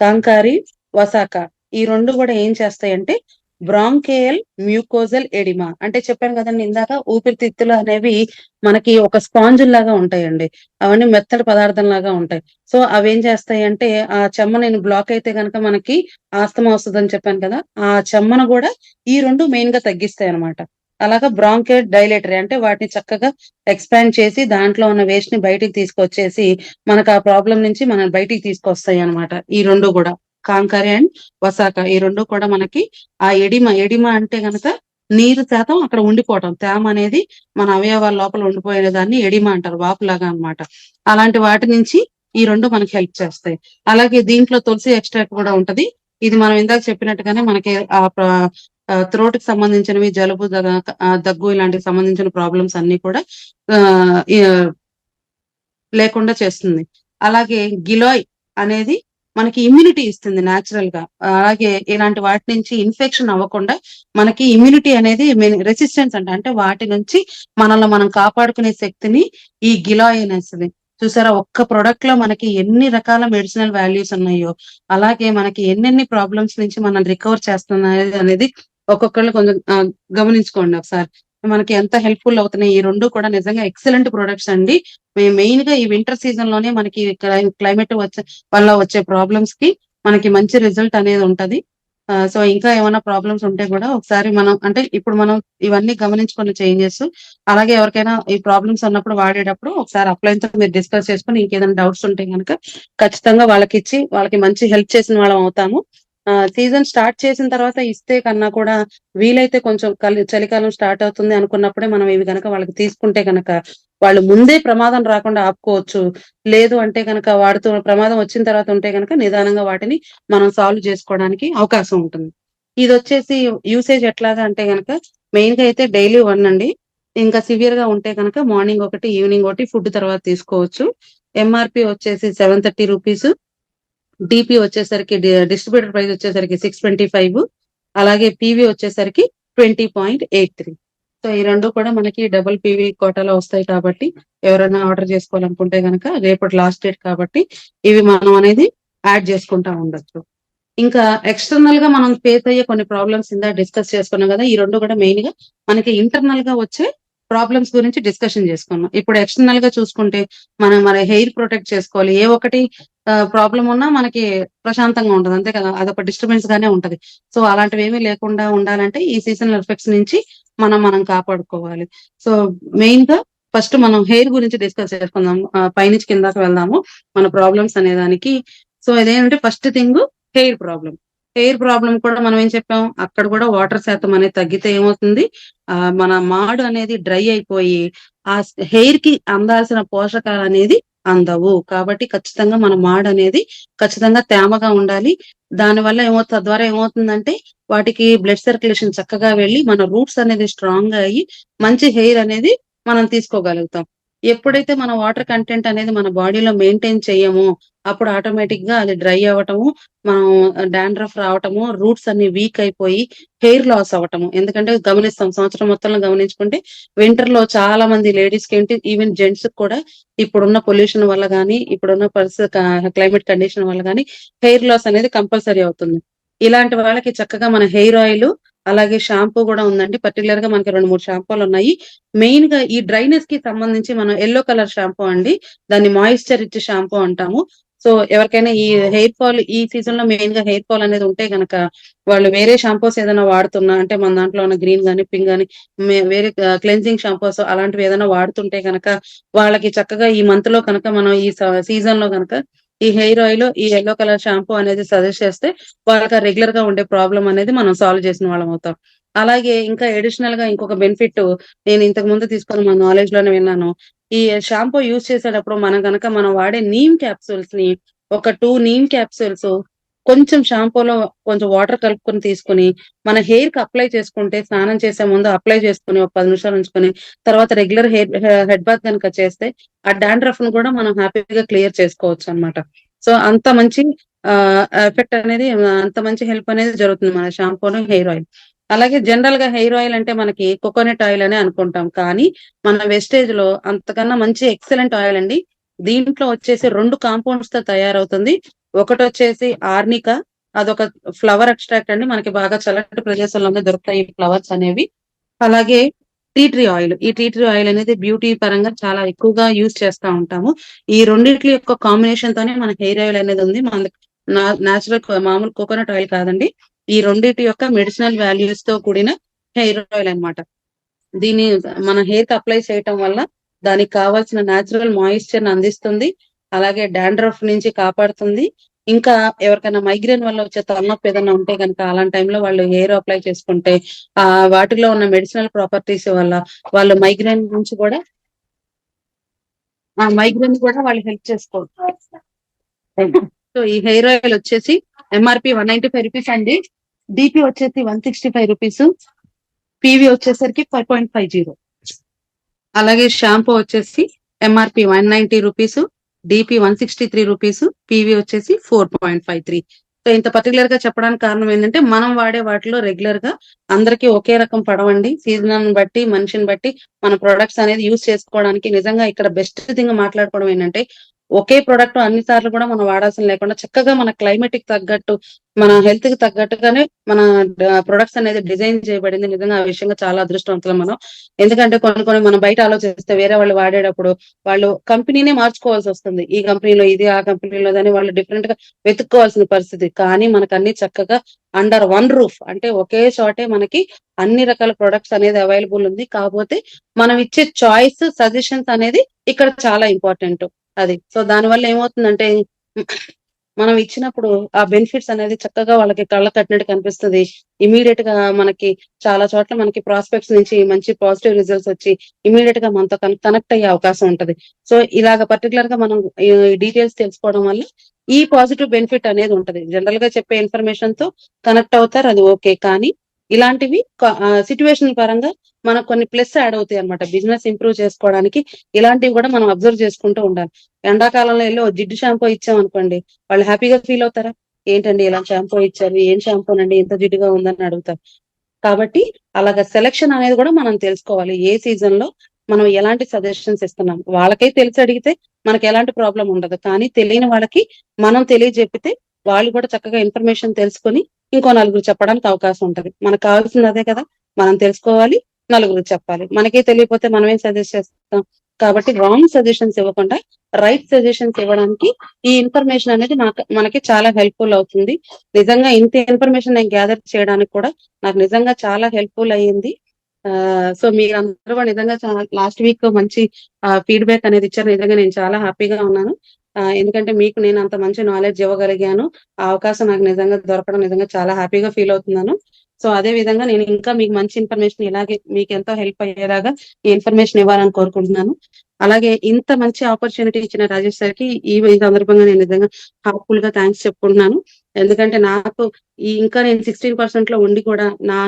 కాంకారి, వసాక ఈ 2 గూడా ఏం చేస్తాయంటే బ్రాంకియల్ మ్యూకోజల్ ఎడిమా అంటే చెప్పాను గదండీ ఇందాక ఊపిరితిత్తులు అనేవి మనకి ఒక స్పాంజుల్లాగా ఉంటాయండి. అవన్నీ మెత్తటి పదార్థంలాగా ఉంటాయి. సో, అవేం చేస్తాయంటే ఆ చెమ్మని బ్లాక్ అయితే గనక మనకి ఆస్తమా వస్తదని చెప్పాను కదా! ఆ చెమ్మను గూడా ఈ 2 మెయిన్‌గా తగ్గిస్తాయనమాట. అలాగా బ్రాంకియల్ డైలేటరీ అంటే వాటిని చక్కగా ఎక్స్‌పాండ్ చేసి దాంట్లో ఉన్న వేస్ట్‌ని బయటికి తీసుకొచ్చేసి, మనకు ఆ ప్రాబ్లమ్ నుంచి మనల్ని బయటికి తీసుకొస్తాయన్నమాట. ఈ 2 గూడా. కాంకరి అండ్ వసాక ఈ 2 కూడా మనకి ఆ ఎడిమా అంటే గనక నీరు శాతం అక్కడ ఉండిపోవటం. తేమ అనేది మన అవయవాల లోపల ఉండిపోయే దాన్ని ఎడిమా అంటారు. వాపులాగా అన్నమాట. అలాంటి వాటి నుంచి ఈ 2 మనకి హెల్ప్ చేస్తాయి. అలాగే దీంట్లో తులసి ఎక్స్‌ట్రాక్ట్ కూడా ఉంటది. ఇది మనం ఇందాక చెప్పినట్టుగానే మనకి థ్రోట్‌కి సంబంధించినవి జలుబు, దగ్గు ఇలాంటివి సంబంధించిన ప్రాబ్లమ్స్ అన్నీ కూడా ఆహ్, య లేకుండా చేస్తుంది. అలాగే గిలాయ్ అనేది మనకి ఇమ్యూనిటీ ఇస్తుంది నేచురల్‌గా. అలాగే ఇలాంటి వాటి నుంచి ఇన్ఫెక్షన్ అవ్వకుండా మనకి ఇమ్యూనిటీ అనేది రెసిస్టెన్స్ అంట. అంటే వాటి నుంచి మనల్ని మనం కాపాడుకునే శక్తిని ఈ గిలాయ్ అనేస్తది. చూసారా ఒక్క ప్రొడక్ట్‌లో మనకి ఎన్ని రకాల మెడిసినల్ వాల్యూస్ ఉన్నాయో, అలాగే మనకి ఎన్నెన్ని ప్రాబ్లమ్స్ నుంచి మనల్ని రికవర్ చేస్తున్నాయి అనేది ఒక్కొక్కళ్ళు కొంచెం గమనించుకోండి ఒకసారి. మనకి ఎంత హెల్ప్‌ఫుల్ అవుతున్నాయి. ఈ 2 కూడా నిజంగా ఎక్సలెంట్ ప్రొడక్ట్స్ అండి. మెయిన్‌గా ఈ వింటర్ సీజన్‌లోనే మనకి క్లైమేట్ వల్ల వచ్చే ప్రాబ్లమ్స్‌కి మనకి మంచి రిజల్ట్ అనేది ఉంటది. సో, ఇంకా ఏమన్నా ప్రాబ్లమ్స్ ఉంటే గూడా ఒకసారి మనం అంటే ఇప్పుడు మనం ఇవన్నీ గమనించుకున్న చేంజెస్ అలాగే ఎవరికైనా ఈ ప్రాబ్లమ్స్ ఉన్నప్పుడు వాడేటప్పుడు ఒకసారి అప్లైన్‌తో మీరు డిస్కస్ చేసుకొని ఇంకేదైనా డౌట్స్ ఉంటే గనక ఖచ్చితంగా వాళ్ళకిచ్చి వాళ్ళకి మంచి హెల్ప్ చేసిన వాళ్ళం అవుతాము. సీజన్ స్టార్ట్ చేసిన తర్వాత ఇస్తే కన్నా కూడా వీలైతే కొంచెం చలికాలం స్టార్ట్ అవుతుంది అనుకున్నప్పుడే మనం ఇవి గనక వాళ్ళకి తీసుకుంటే గనక వాళ్ళు ముందే ప్రమాదం రాకుండా ఆపుకోవచ్చు. లేదు అంటే గనక వాడుతూ ప్రమాదం వచ్చిన తర్వాత ఉంటే గనక నిదానంగా వాటిని మనం సాల్వ్ చేసుకోవడానికి అవకాశం ఉంటుంది. ఇదొచ్చేసి యూసేజ్ ఎట్లాగా అంటే గనక మెయిన్‌గా అయితే డైలీ 1 అండి. ఇంకా సివియర్‌గా ఉంటే గనక మార్నింగ్ ఒకటి, ఈవినింగ్ ఒకటి ఫుడ్ తర్వాత తీసుకోవచ్చు. ఎంఆర్‌పీ వచ్చేసి రూ. 730. డీపీ వచ్చేసరికి డిస్ట్రిబ్యూటర్ ప్రైస్ వచ్చేసరికి 625. అలాగే పీవీ వచ్చేసరికి 20.83. సో ఈ 2 కూడా మనకి డబుల్ పీవీ కోటాలో వస్తాయి కాబట్టి ఎవరైనా ఆర్డర్ చేసుకోవాలనుకుంటే గనక రేపటి లాస్ట్ డేట్ కాబట్టి ఇవి మనం అనేది యాడ్ చేసుకుంటా ఉండొచ్చు. ఇంకా ఎక్స్‌టర్నల్‌గా మనం ఫేస్ అయ్యే కొన్ని ప్రాబ్లమ్స్ ఇందాక డిస్కస్ చేసుకున్నాం గదా! ఈ 2 కూడా మెయిన్‌గా మనకి ఇంటర్నల్‌గా వచ్చే ప్రాబ్లమ్స్ గురించి డిస్కషన్ చేసుకున్నాం. ఇప్పుడు ఎక్స్‌టర్నల్‌గా చూసుకుంటే మనం మన హెయిర్ ప్రొటెక్ట్ చేసుకోవాలి. ఏ ఒక్కటి ప్రాబ్లమ్ ఉన్నా మనకి ప్రశాంతంగా ఉంటది. అంతే కదా! అదొక డిస్టర్బెన్స్ గానే ఉంటది. సో, అలాంటివేమీ లేకుండా ఉండాలంటే ఈ సీజనల్ ఎఫెక్ట్స్ నుంచి మనం కాపాడుకోవాలి. సో, మెయిన్‌గా ఫస్ట్ మనం హెయిర్ గురించి డిస్కస్ చేసుకుందాం. పైనుంచి కిందకి వెళ్దాము. మన ప్రాబ్లమ్స్ అనే దానికి. సో, ఇదేంటంటే first thing hair problem. Hair problem కూడా మనం ఏం చెప్పాం? అక్కడ కూడా వాటర్ శాతం అనేది తగ్గితే ఏమవుతుంది? మన మాడు అనేది డ్రై అయిపోయి, హెయిర్‌కి అందాల్సిన పోషకాలనేది అందవు. కాబట్టి ఖచ్చితంగా మన మాడనేది ఖచ్చితంగా తేమగా ఉండాలి. దానివల్ల తద్వారా ఏమవుతుందంటే, వాటికి బ్లడ్ సర్క్యులేషన్ చక్కగా వెళ్ళి, మన రూట్స్ అనేది స్ట్రాంగ్‌గా అయ్యి, మంచి హెయిర్ అనేది మనం తీసుకోగలుగుతాం. ఎప్పుడైతే మన వాటర్ కంటెంట్ అనేది మన బాడీలో మెయింటైన్ చెయ్యమో, అప్పుడు ఆటోమేటిక్‌గా అది డ్రై అవ్వటము, మనం డాండ్రఫ్ రావటము, రూట్స్ అన్ని వీక్ అయిపోయి, హెయిర్ లాస్ అవ్వటము. ఎందుకంటే గమనిస్తాం సంవత్సరం మొత్తంలో గమనించుకుంటే వింటర్‌లో చాలా మంది లేడీస్‌కేంటి ఈవెన్ జెంట్స్‌కి కూడా ఇప్పుడున్న పొల్యూషన్ వల్ల గాని, ఇప్పుడున్న క్లైమేట్ కండిషన్ వల్ల గాని హెయిర్ లాస్ అనేది కంపల్సరీ అవుతుంది. ఇలాంటి వాళ్ళకి చక్కగా మన హెయిర్ ఆయిలు, అలాగే షాంపూ గూడా ఉందండి. పర్టిక్యులర్‌గా మనకి 2, 3 షాంపూలున్నాయి. మెయిన్‌గా ఈ డ్రైనెస్‌కి సంబంధించి మనం యెల్లో కలర్ షాంపూ అండి. దాన్ని మాయిశ్చర్ రిచ్ షాంపూ అంటాము. సో, ఎవరికైనా ఈ హెయిర్ ఫాల్ ఈ సీజన్‌లో మెయిన్‌గా హెయిర్ ఫాల్ అనేది ఉంటే గనక, వాళ్ళు వేరే షాంపూస్ ఏదైనా వాడుతున్నా అంటే మన దాంట్లో ఉన్న గ్రీన్ గాని, పింక్ గాని వేరే క్లెన్జింగ్ షాంపూస్ అలాంటివి ఏదైనా వాడుతుంటే గనక, వాళ్ళకి చక్కగా ఈ మంత్‌లో కనుక మనం ఈ సీజన్‌లో గనక ఈ హెయిర్ ఆయిల్, ఈ యెల్లో కలర్ షాంపూ అనేది సజెస్ట్ చేస్తే, వాళ్ళకి రెగ్యులర్‌గా ఉండే ప్రాబ్లమ్ అనేది మనం సాల్వ్ చేసిన వాళ్ళమవుతాం. అలాగే ఇంకా అడిషనల్‌గా ఇంకొక బెనిఫిట్ నేను ఇంతకు ముందు తీసుకున్న మా నాలెడ్జ్‌లోనే విన్నాను. ఈ షాంపూ యూజ్ చేసేటప్పుడు మనం వాడే నీమ్ క్యాప్సూల్స్‌ని ఒక 2 నీమ్ క్యాప్సూల్స్ కొంచెం షాంపూలో కొంచెం వాటర్ కలుపుకొని తీసుకొని, మన హెయిర్‌కి అప్లై చేసుకుంటే స్నానం చేసే ముందు అప్లై చేసుకొని ఒక 10 నిమిషాలు ఉంచుకొని, తర్వాత రెగ్యులర్ హెడ్ బాత్ గనుక చేస్తే, ఆ డాండ్రఫ్‌ని కూడా మనం హ్యాపీగా క్లియర్ చేసుకోవచ్చనమాట. సో, అంత మంచి ఎఫెక్ట్ అనేది అంత మంచి హెల్ప్ అనేది జరుగుతుంది మన షాంపూను, హెయిర్ ఆయిల్. అలాగే జనరల్‌గా హెయిర్ ఆయిల్ అంటే మనకి కోకోనట్ ఆయిల్ అనే అనుకుంటాం. కానీ మన వెస్టేజ్‌లో అంతకన్నా మంచి ఎక్సలెంట్ ఆయిల్ అండి. దీంట్లో వచ్చేసి 2 కాంపౌండ్స్‌తో తయారవుతుంది. ఒకటొచ్చేసి ఆర్నికా అదొక ఫ్లవర్ ఎక్స్ట్రాక్ట్ అండి. మనకి బాగా చల్లటి ప్రదేశాల్లోనే దొరుకుతాయి ఈ ఫ్లవర్స్ అనేవి. అలాగే టీ ట్రీ ఆయిల్. ఈ టీ ట్రీ ఆయిల్ అనేది బ్యూటీ పరంగా చాలా ఎక్కువగా యూజ్ చేస్తా ఉంటాము. ఈ రెండిట్లి యొక్క కాంబినేషన్‌తోనే మన హెయిర్ ఆయిల్ అనేది ఉంది. మనది నేచురల్ మామూలు కోకోనట్ ఆయిల్ కాదండి. ఈ రెండిటి యొక్క మెడిసినల్ వాల్యూస్‌తో కూడిన హెయిర్ ఆయిల్ అన్నమాట. దీన్ని మన హెయిర్‌కి అప్లై చేయటం వల్ల దానికి కావాల్సిన నేచురల్ మాయిశ్చర్‌ని అందిస్తుంది. అలాగే డాండ్రఫ్ నుంచి కాపాడుతుంది. ఇంకా ఎవరికైనా మైగ్రేన్ వల్ల వచ్చే తలనొప్పి ఏదైనా ఉంటే గనక అలాంటి టైంలో వాళ్ళు హెయిర్ అప్లై చేసుకుంటే వాటిలో ఉన్న మెడిసినల్ ప్రాపర్టీస్ వల్ల వాళ్ళు మైగ్రేన్ కూడా వాళ్ళు హెల్ప్ చేసుకోవచ్చు. సో, ఈ హెయిర్ ఆయిల్ వచ్చేసి ఎంఆర్‌పీ రూ. 195 అండి. డీపీ వచ్చేసి రూ. 165. పీవీ వచ్చేసరికి 5.50. అలాగే షాంపూ వచ్చేసి ఎంఆర్‌పీ రూ. 190, డీపీ రూ. 163, పీవీ వచ్చేసి 4.53. సో, ఇంత పర్టిక్యులర్‌గా చెప్పడానికి కారణం ఏంటంటే, మనం వాడే వాటిలో రెగ్యులర్‌గా అందరికి ఒకే రకం పడవండి. సీజన్‌ని బట్టి, మనిషిని బట్టి మన ప్రొడక్ట్స్ అనేది యూజ్ చేసుకోవడానికి నిజంగా ఇక్కడ బెస్ట్ థింగ్ మాట్లాడుకోవడం ఏంటంటే, ఒకే ప్రొడక్ట్ అన్ని సార్లు కూడా మనం వాడాల్సిన లేకుండా చక్కగా మన క్లైమేట్‌కి తగ్గట్టు, మన హెల్త్‌కి తగ్గట్టుగానే మన ప్రొడక్ట్స్ అనేది డిజైన్ చేయబడింది. నిజంగా ఆ విషయంగా చాలా అదృష్టవంతులం మనం. ఎందుకంటే కొన్ని కొన్ని మనం బయట ఆలోచిస్తే వేరే వాళ్ళు వాడేటప్పుడు వాళ్ళు కంపెనీనే మార్చుకోవాల్సొస్తుంది. ఈ కంపెనీలో ఇది, ఆ కంపెనీలో అదని వాళ్ళు డిఫరెంట్‌గా వెతుక్కోవాల్సిన పరిస్థితి. కానీ మనకన్నీ చక్కగా అండర్ వన్ రూఫ్ అంటే ఒకే చోటే మనకి అన్ని రకాల ప్రొడక్ట్స్ అనేది అవైలబుల్ ఉంది. కాపోతే మనం ఇచ్చే చాయిస్, సజెషన్స్ అనేది ఇక్కడ చాలా ఇంపార్టెంట్. అది. సో, దానివల్ల ఏమవుతుందంటే మనం ఇచ్చినప్పుడు ఆ బెనిఫిట్స్ అనేది చక్కగా వాళ్ళకి కళ్ళకు కట్టినట్టు కనిపిస్తది. ఇమ్మీడియేట్ గా మనకి చాలా చోట్ల మనకి ప్రాస్పెక్ట్స్ నుంచి మంచి పాజిటివ్ రిజల్ట్స్ వచ్చి ఇమ్మీడియేట్ గా మనతో కనెక్ట్ అయ్యే అవకాశం ఉంటది. సో ఇలాగ పర్టిక్యులర్ గా మనం ఈ డీటెయిల్స్ తెలుసుకోవడం వల్ల ఈ పాజిటివ్ బెనిఫిట్ అనేది ఉంటది. జనరల్ గా చెప్పే ఇన్ఫర్మేషన్ తో కనెక్ట్ అవుతారు, అది ఓకే. కానీ ఇలాంటివి సిట్యుయేషన్ పరంగా మనకు కొన్ని ప్లస్ యాడ్ అవుతాయి అన్నమాట. బిజినెస్ ఇంప్రూవ్ చేసుకోవడానికి ఇలాంటివి కూడా మనం అబ్జర్వ్ చేసుకుంటూ ఉండాలి. ఎండాకాలంలో ఎళ్ళి ఓ జిడ్డు షాంపూ ఇచ్చామనుకోండి, వాళ్ళు హ్యాపీగా ఫీల్ అవుతారా? ఏంటండి ఇలా షాంపూ ఇచ్చారు, ఏం షాంపూనండి ఇంత జిడ్డుగా ఉందని అడుగుతారు. కాబట్టి అలాగా సెలక్షన్ అనేది కూడా మనం తెలుసుకోవాలి. ఏ సీజన్ లో మనం ఎలాంటి సజెషన్స్ ఇస్తున్నాం. వాళ్ళకై తెలిసి అడిగితే మనకి ఎలాంటి ప్రాబ్లమ్ ఉండదు. కానీ తెలియని వాళ్ళకి మనం తెలియజెప్పితే వాళ్ళు కూడా చక్కగా ఇన్ఫర్మేషన్ తెలుసుకొని ఇంకో నలుగురికి చెప్పడానికి అవకాశం ఉంటది. మనకు కావాల్సింది అదే కదా! మనం తెలుసుకోవాలి, నలుగురికి చెప్పాలి. మనకే తెలియకపోతే మనం ఏం సజెస్ట్ చేస్తాం? కాబట్టి రాంగ్ సజెషన్స్ ఇవ్వకుండా రైట్ సజెషన్స్ ఇవ్వడానికి ఈ ఇన్ఫర్మేషన్ అనేది మనకి చాలా హెల్ప్‌ఫుల్ అవుతుంది. నిజంగా ఇంత ఇన్ఫర్మేషన్ నేను గ్యాదర్ చేయడానికి కూడా నాకు నిజంగా చాలా హెల్ప్‌ఫుల్ అయ్యింది. సో మీరందరూ కూడా నిజంగా లాస్ట్ వీక్ మంచి ఫీడ్‌బ్యాక్ అనేది ఇచ్చారు. నిజంగా నేను చాలా హ్యాపీగా ఉన్నాను. ఎందుకంటే మీకు నేను అంత మంచి నాలెడ్జ్ ఇవ్వగలిగాను. ఆ అవకాశం నాకు నిజంగా దొరకడం నిజంగా చాలా హ్యాపీగా ఫీల్ అవుతున్నాను. సో అదే విధంగా నేను ఇంకా మీకు మంచి ఇన్ఫర్మేషన్ ఇలాగే మీకెంతో హెల్ప్ అయ్యేలాగా ఈ ఇన్ఫర్మేషన్ ఇవ్వాలని కోరుకుంటున్నాను. అలాగే ఇంత మంచి ఆపర్చునిటీ ఇచ్చిన రాజేష్ సార్‌కి ఈ సందర్భంగా నేను నిజంగా హార్ట్‌ఫుల్‌గా థాంక్స్ చెప్పుకుంటున్నాను. ఎందుకంటే నాకు ఇంకా నేను 16% ఉండి కూడా నా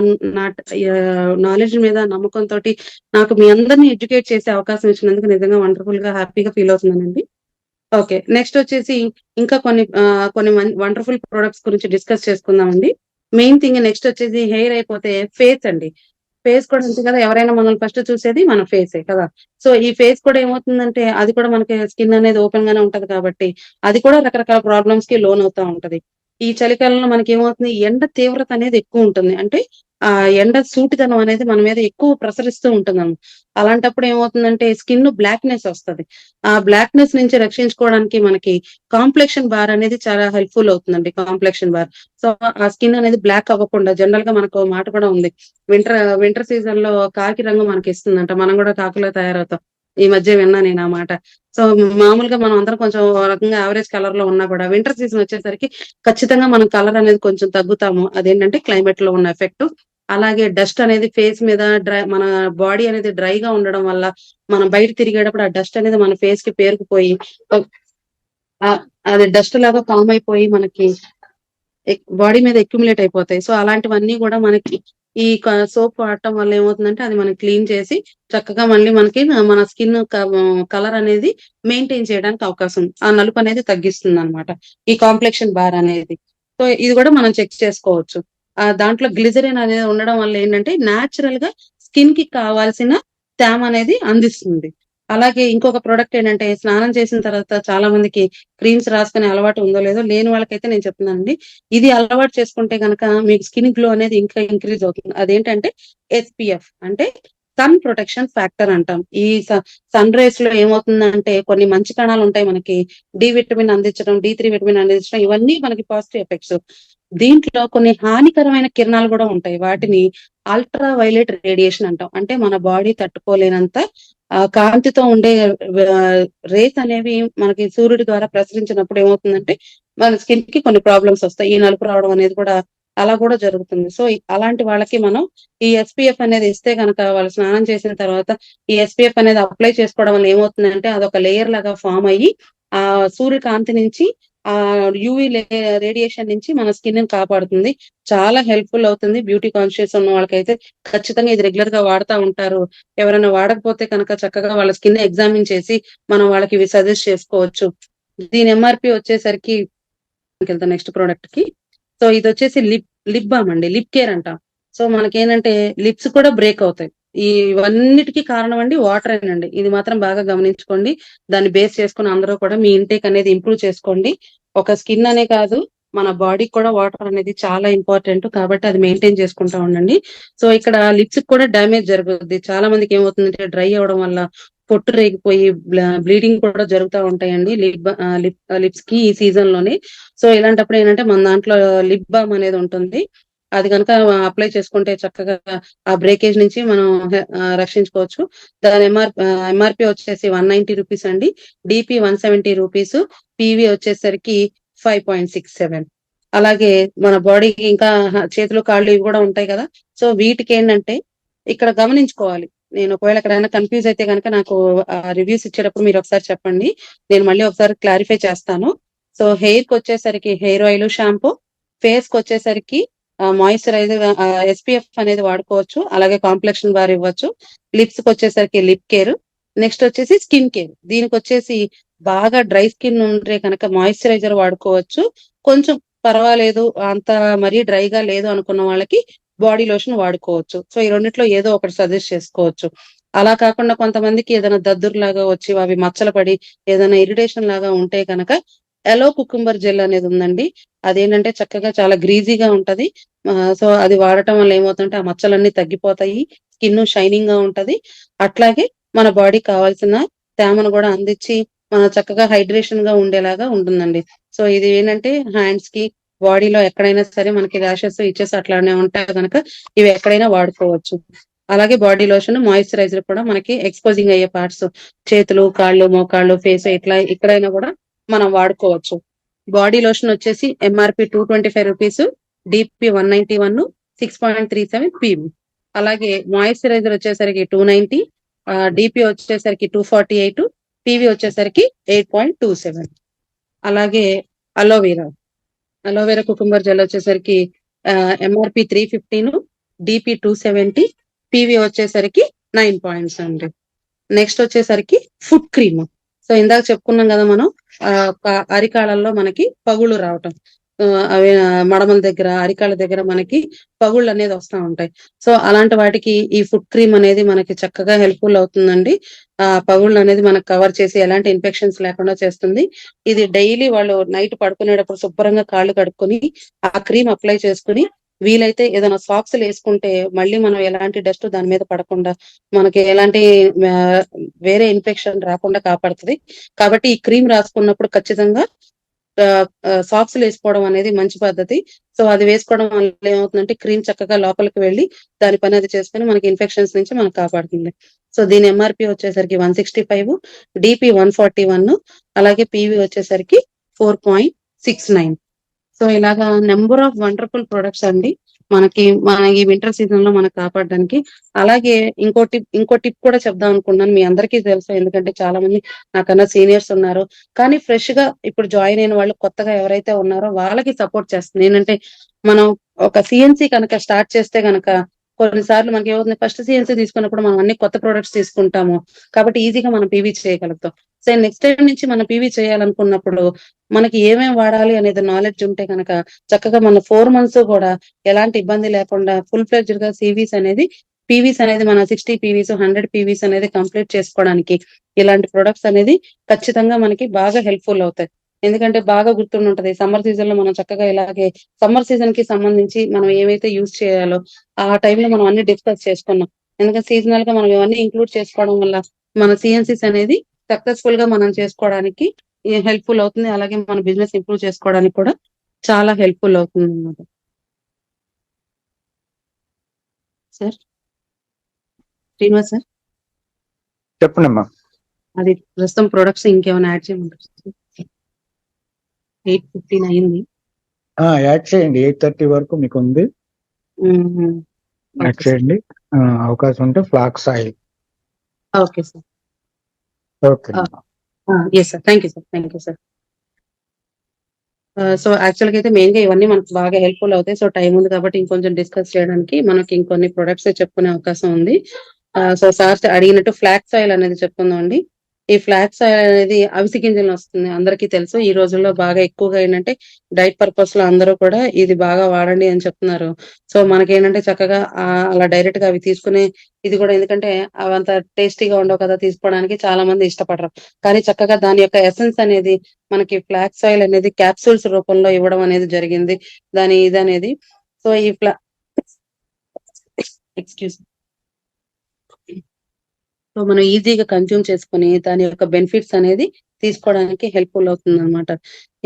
నాలెడ్జ్ మీద నమ్మకంతోటి నాకు మీ అందరిని ఎడ్యుకేట్ చేసే అవకాశం ఇచ్చినందుకు నిజంగా వండర్‌ఫుల్‌గా హ్యాపీగా ఫీల్ అవుతున్నానండి. ఓకే. నెక్స్ట్ వచ్చేసి ఇంకా కొన్ని వండర్‌ఫుల్ ప్రొడక్ట్స్ గురించి డిస్కస్ చేసుకుందామండి. మెయిన్ థింగ్ నెక్స్ట్ వచ్చేసి హెయిర్ అయిపోతే ఫేస్ అండి. ఫేస్ కూడా అంతే కదా! ఎవరైనా మనల్ని ఫస్ట్ చూసేది మన ఫేసే కదా! సో, ఈ ఫేస్ కూడా ఏమవుతుందంటే అది కూడా మనకి స్కిన్ అనేది ఓపెన్ గానే ఉంటది కాబట్టి, అది కూడా రకరకాల ప్రాబ్లమ్స్‌కి లోనవుతా ఉంటది. ఈ చలికాలంలో మనకేమవుతుంది, ఎండ తీవ్రత అనేది ఎక్కువుంటుంది. అంటే ఎండ సూటిదనం అనేది మన మీద ఎక్కువ ప్రసరిస్తూ ఉంటుందనమాట. అలాంటప్పుడు ఏమవుతుందంటే స్కిన్ బ్లాక్‌నెస్ ఒస్తది. ఆ బ్లాక్‌నెస్ నుంచి రక్షించుకోవడానికి మనకి కాంప్లెక్షన్ బార్ అనేది చాలా హెల్ప్‌ఫుల్ అవుతుందండి. Complexion bar. సో, ఆ స్కిన్ అనేది బ్లాక్ అవ్వకుండా జనరల్‌గా మనకో మాట కూడా ఉంది. వింటర్ సీజన్‌లో కాకి రంగు మనకిస్తుందంట. మనం గూడా కాకులా తయారవుతాం. ఈ మధ్య విన్నా నేను ఆ మాట. సో, మామూలుగా మనం అందరం కొంచెం ఓ రకంగా యావరేజ్ కలర్‌లో ఉన్నా కూడా వింటర్ సీజన్ వచ్చేసరికి ఖచ్చితంగా మనం కలర్ అనేది కొంచెం తగ్గుతాము. అదేంటంటే క్లైమేట్‌లో ఉన్న ఎఫెక్టు. అలాగే డస్ట్ అనేది ఫేస్ మీద మన బాడీ అనేది డ్రైగా ఉండడం వల్ల మనం బయట తిరిగేటప్పుడు ఆ డస్ట్ అనేది మన ఫేస్‌కి పేరుకుపోయి ఆహ్, అది డస్ట్ లాగా ఫార్మ్ అయిపోయి మనకి బాడీ మీద అక్యుములేట్ అయిపోతాయి. సో, అలాంటివన్నీ గూడా మనకి ఈ సోప్ వాడటం వల్ల ఏమవుతుందంటే, అది మనం క్లీన్ చేసి చక్కగా మళ్ళీ మనకి మన స్కిన్ కలర్ అనేది మెయింటైన్ చేయడానికి అవకాశం ఉంది. ఆ నలుపనేది తగ్గిస్తుందనమాట. ఈ కాంప్లెక్షన్ బార్ అనేది. సో, ఇది గూడా మనం చెక్ చేసుకోవచ్చు. దాంట్లో గ్లిజరిన్ అనేది ఉండడం వల్ల ఏంటంటే, నేచురల్‌గా స్కిన్‌కి కావాల్సిన తేమ అనేది అందిస్తుంది. అలాగే ఇంకొక ప్రొడక్ట్ ఏంటంటే, స్నానం చేసిన తర్వాత చాలా మందికి క్రీమ్స్ రాసుకునే అలవాటు ఉందో లేదో, లేని వాళ్ళకైతే నేను చెప్తున్నానండి. ఇది అలవాటు చేసుకుంటే గనక మీకు స్కిన్ గ్లో అనేది ఇంకా ఇంక్రీజ్ అవుతుంది. అదేంటంటే ఎస్‌పీఎఫ్ అంటే సన్ ప్రొటెక్షన్ ఫ్యాక్టర్ అంటాం. ఈ సన్ రేస్‌లో ఏమవుతుందంటే కొన్ని మంచి కణాలుంటాయి మనకి. డి విటమిన్ అందించడం, డి3 విటమిన్ అందించడం ఇవన్నీ మనకి పాజిటివ్ ఎఫెక్ట్స్. దీంట్లో కొన్ని హానికరమైన కిరణాలు గూడా ఉంటాయి. వాటిని అల్ట్రా వయలెట్ రేడియేషన్ అంటాం. అంటే మన బాడీ తట్టుకోలేనంత కాంతితో ఉండే రేస్ అనేవి మనకి సూర్యుడి ద్వారా ప్రసరించినప్పుడు ఏమవుతుందంటే మన స్కిన్‌కి కొన్ని ప్రాబ్లమ్స్ ఒస్తాయి. ఈ నలుపు రావడం అనేది కూడా అలా కూడా జరుగుతుంది. సో, అలాంటి వాళ్ళకి మనం ఈ ఎస్‌పీఎఫ్ అనేది ఇస్తే గనక వాళ్ళు స్నానం చేసిన తర్వాత ఈ ఎస్‌పీఎఫ్ అనేది అప్లై చేసుకోవడం వల్ల ఏమవుతుందంటే అదొక లేయర్ లాగా ఫార్మ్ అయ్యి సూర్యకాంతి నుంచి యూవీ రేడియేషన్ నుంచి మన స్కిన్‌ని కాపాడుతుంది. చాలా హెల్ప్‌ఫుల్ అవుతుంది. బ్యూటీ కాన్షియస్ ఉన్న వాళ్ళకైతే ఖచ్చితంగా ఇది రెగ్యులర్‌గా వాడతా ఉంటారు. ఎవరైనా వాడకపోతే కనుక చక్కగా వాళ్ళ స్కిన్ ఎగ్జామిన్ చేసి మనం వాళ్ళకి ఇవి సజెస్ట్ చేసుకోవచ్చు. దీని ఎంఆర్‌పీ వచ్చేసరికి నెక్స్ట్ ప్రొడక్ట్‌కి. సో, ఇదొచ్చేసి లిప్ బామ్ అండి. లిప్ కేర్ అంటాం. సో, మనకేంటంటే లిప్స్ కూడా బ్రేక్ అవుతాయి. ఇవన్నిటికి కారణం అండి వాటరేనండి. ఇది మాత్రం బాగా గమనించుకోండి. దాన్ని బేస్ చేసుకొని అందరూ కూడా మీ ఇంటేక్ అనేది ఇంప్రూవ్ చేసుకోండి. ఒక స్కిన్ అనే కాదు, మన బాడీకి కూడా వాటర్ అనేది చాలా ఇంపార్టెంట్. కాబట్టి అది మెయింటైన్ చేసుకుంటా ఉండండి. సో, ఇక్కడ లిప్స్‌కి కూడా డ్యామేజ్ జరుగుద్ది. చాలా మందికి ఏమవుతుందంటే డ్రై అవ్వడం వల్ల పొట్టు రేగిపోయి బ్లీడింగ్ కూడా జరుగుతా ఉంటాయండి. లిప్స్‌కి ఈ సీజన్‌లోనే. సో, ఇలాంటప్పుడు ఏంటంటే మన దాంట్లో లిప్ బామ్ అనేది ఉంటుంది. అది గనుక అప్లై చేసుకుంటే చక్కగా ఆ బ్రేకేజ్ నుంచి మనం రక్షించుకోవచ్చు. దాని ఎంఆర్‌పీ వచ్చేసి రూ. 190 అండి. డీపీ రూ. 170. పీవీ వచ్చేసరికి 5.67. అలాగే మన బాడీకి ఇంకా చేతులు కాళ్ళు ఇవి కూడా ఉంటాయి కదా. సో వీటికి ఏంటంటే ఇక్కడ గమనించుకోవాలి. నేను ఒకవేళ ఎక్కడైనా కన్ఫ్యూజ్ అయితే కనుక నాకు రివ్యూస్ ఇచ్చేటప్పుడు మీరు ఒకసారి చెప్పండి. నేను మళ్ళీ ఒకసారి క్లారిఫై చేస్తాను. సో హెయిర్ కి వచ్చేసరికి హెయిర్ ఆయిల్, షాంపూ. ఫేస్ కి వచ్చేసరికి మాయిశ్చరైజర్, SPF అనేది వాడుకోవచ్చు. అలాగే కాంప్లెక్షన్ బార్ ఇవ్వచ్చు. లిప్స్ కి వచ్చేసరికి లిప్ కేర్. నెక్స్ట్ వచ్చేసి స్కిన్ కేర్. దీనికి వచ్చేసి బాగా డ్రై స్కిన్ ఉంటే కనుక మాయిశ్చరైజర్ వాడుకోవచ్చు. కొంచెం పర్వాలేదు, అంత మరీ డ్రైగా లేదు అనుకున్న వాళ్ళకి బాడీ లోషన్ వాడుకోవచ్చు. సో ఈ రెండిట్లో ఏదో ఒకటి సజెస్ట్ చేసుకోవచ్చు. అలా కాకుండా కొంతమందికి ఏదైనా దద్దుర్లాగా వచ్చి అవి మచ్చలు పడి ఏదైనా ఇరిటేషన్ లాగా ఉంటే కనుక ఎలో కుకుంబర్ జెల్ అనేది ఉందండి. అదేంటంటే చక్కగా చాలా గ్రీజీగా ఉంటది. సో అది వాడటం వల్ల ఏమవుతుందంటే ఆ మచ్చలన్నీ తగ్గిపోతాయి. స్కిన్ షైనింగ్ గా ఉంటది. అట్లాగే మన బాడీకి కావాల్సిన తేమను కూడా అందించి చక్కగా హైడ్రేషన్ గా ఉండేలాగా ఉంటుందండి. సో ఇది ఏంటంటే హ్యాండ్స్ కి, బాడీలో ఎక్కడైనా సరే మనకి ర్యాషెస్, ఇచ్చెస్ అట్లానే ఉంటాయి కనుక ఇవి ఎక్కడైనా వాడుకోవచ్చు. అలాగే బాడీ లోషన్, మాయిశ్చరైజర్ కూడా మనకి ఎక్స్పోజింగ్ అయ్యే పార్ట్స్, చేతులు, కాళ్ళు, మోకాళ్ళు, ఫేస్ ఇట్లా ఎక్కడైనా కూడా మనం వాడుకోవచ్చు. బాడీ లోషన్ వచ్చేసి MRP 225 రూపీస్, DP 191, 6.37 PV. అలాగే మాయిశ్చరైజర్ వచ్చేసరికి 290, DP వచ్చేసరికి 248, PV వచ్చేసరికి 8.27. అలాగే అలోవెరా అలోవెరా కుకుంబర్ జెల్ వచ్చేసరికి MRP 315, DP 270, PV వచ్చేసరికి 9 పాయింట్స్ అండి. నెక్స్ట్ వచ్చేసరికి ఫుట్ క్రీమ్. సో ఇందాక చెప్పుకున్నాం కదా మనం, అరికాళ్ళల్లో మనకి పగుళ్ళు రావటం, అవి మడమల దగ్గర, అరికాళ్ళ దగ్గర మనకి పగుళ్ళు అనేది వస్తూ ఉంటాయి. సో అలాంటి వాటికి ఈ ఫుట్ క్రీమ్ అనేది మనకి చక్కగా హెల్ప్ఫుల్ అవుతుందండి. పగుళ్ళు అనేది మనకు కవర్ చేసి ఎలాంటి ఇన్ఫెక్షన్స్ లేకుండా చేస్తుంది. ఇది డైలీ వాళ్ళు నైట్ పడుకునేటప్పుడు శుభ్రంగా కాళ్ళు కడుక్కొని ఆ క్రీమ్ అప్లై చేసుకుని, వీలైతే ఏదైనా సాక్స్లు వేసుకుంటే మళ్ళీ మనం ఎలాంటి డస్ట్ దాని మీద పడకుండా మనకి ఎలాంటి వేరే ఇన్ఫెక్షన్ రాకుండా కాపాడుతుంది. కాబట్టి ఈ క్రీమ్ రాసుకున్నప్పుడు ఖచ్చితంగా సాక్స్లు వేసుకోవడం అనేది మంచి పద్ధతి. సో అది వేసుకోవడం వల్ల ఏమవుతుందంటే క్రీమ్ చక్కగా లోపలికి వెళ్ళి దాని పని అది చేసుకుని మనకి ఇన్ఫెక్షన్స్ నుంచి మనకు కాపాడుతుంది. సో దీని MRP వచ్చేసరికి 165, DP 141, అలాగే PV వచ్చేసరికి 4.69. సో ఇలాగా నెంబర్ ఆఫ్ వండర్ఫుల్ ప్రొడక్ట్స్ అండి మన ఈ వింటర్ సీజన్ లో మనకు కాపాడడానికి. అలాగే ఇంకో టిప్ కూడా చెప్దాం అనుకున్నాను. మీ అందరికీ తెలుసు, ఎందుకంటే చాలా మంది నాకన్నా సీనియర్స్ ఉన్నారు. కానీ ఫ్రెష్ గా ఇప్పుడు జాయిన్ అయిన వాళ్ళు, కొత్తగా ఎవరైతే ఉన్నారో వాళ్ళకి సపోర్ట్ చేస్తుంది. ఏంటంటే మనం ఒక CNC కనుక స్టార్ట్ చేస్తే గనక కొన్నిసార్లు మనకి ఏమవుతుంది, ఫస్ట్ CNC తీసుకున్నప్పుడు మనం అన్ని కొత్త ప్రొడక్ట్స్ తీసుకుంటాము కాబట్టి ఈజీగా మనం PV చేయగలుగుతాం. సో నెక్స్ట్ టైం నుంచి మనం PV చేయాలనుకున్నప్పుడు మనకి ఏమేమి వాడాలి అనేది నాలెడ్జ్ ఉంటే కనుక చక్కగా మన 4 months కూడా ఎలాంటి ఇబ్బంది లేకుండా ఫుల్ ఫ్లెడ్జ్డ్ గా PVs అనేది మన 60 PVs, 100 PVs అనేది కంప్లీట్ చేసుకోవడానికి ఇలాంటి ప్రొడక్ట్స్ అనేది ఖచ్చితంగా మనకి బాగా హెల్ప్ఫుల్ అవుతాయి. ఎందుకంటే బాగా గుర్తుండి ఉంటది, సమ్మర్ సీజన్ లో మనం చక్కగా ఇలాగే సమ్మర్ సీజన్ కి సంబంధించి మనం ఏవైతే యూజ్ చేయాలో ఆ టైంలో మనం అన్ని డిస్కస్ చేసుకున్నాం. ఎందుకంటే సీజనల్ గా మనం ఇవన్నీ ఇంక్లూడ్ చేసుకోవడం వల్ల మన CNCs అనేది సక్సెస్ఫుల్ గా మనం చేసుకోవడానికి హెల్ప్ఫుల్ అవుతుంది. అలాగే మన బిజినెస్ ఇంప్రూవ్ చేసుకోవడానికి కూడా చాలా హెల్ప్ఫుల్ అవుతుంది అన్నమాట. సార్ శ్రీనివాస్ సార్, చెప్పండమ్మా. అది ప్రస్తుతం ప్రొడక్ట్స్ ఇంకేమైనా యాడ్ చేయమంటారు? 8:15 అయింది. యాడ్ చేయండి, 8:30 వరకు మీకు ఉంది. యాడ్ చేయండి, అవకాశం ఉంటే flax oil. Okay sir. Okay. Yes sir, thank you sir. So యాక్చువల్గా అయితే మెయిన్ గా ఇవన్నీ మనకు బాగా హెల్ప్ఫుల్ అవుతాయి. సో టైం ఉంది కాబట్టి ఇంకొంచెం డిస్కస్ చేయడానికి మనకి ఇంకొన్ని ప్రొడక్ట్స్ చెప్పుకునే అవకాశం ఉంది. సో సార్ అడిగినట్టు ఫ్లాక్స్ ఆయిల్ అనేది చెప్పుకుందాం అండి. ఈ ఫ్లాక్స్ ఆయిల్ అనేది అవిసి గింజలు వస్తుంది, అందరికీ తెలుసు. ఈ రోజుల్లో బాగా ఎక్కువగా ఏంటంటే డైట్ పర్పస్ లో అందరూ కూడా ఇది బాగా వాడండి అని చెప్తున్నారు. సో మనకేంటంటే చక్కగా అలా డైరెక్ట్ గా అవి తీసుకునే ఇది కూడా, ఎందుకంటే అవంత టేస్టీగా ఉండవు కదా తీసుకోవడానికి, చాలా మంది ఇష్టపడరు. కానీ చక్కగా దాని యొక్క ఎసెన్స్ అనేది మనకి ఫ్లాక్స్ ఆయిల్ అనేది క్యాప్సూల్స్ రూపంలో ఇవ్వడం అనేది జరిగింది. దాని ఇది అనేది సో ఈ ఎక్స్క్యూజ్ సో మనం ఈజీగా కన్జ్యూమ్ చేసుకుని దాని యొక్క బెనిఫిట్స్ అనేది తీసుకోవడానికి హెల్ప్ఫుల్ అవుతుంది అనమాట.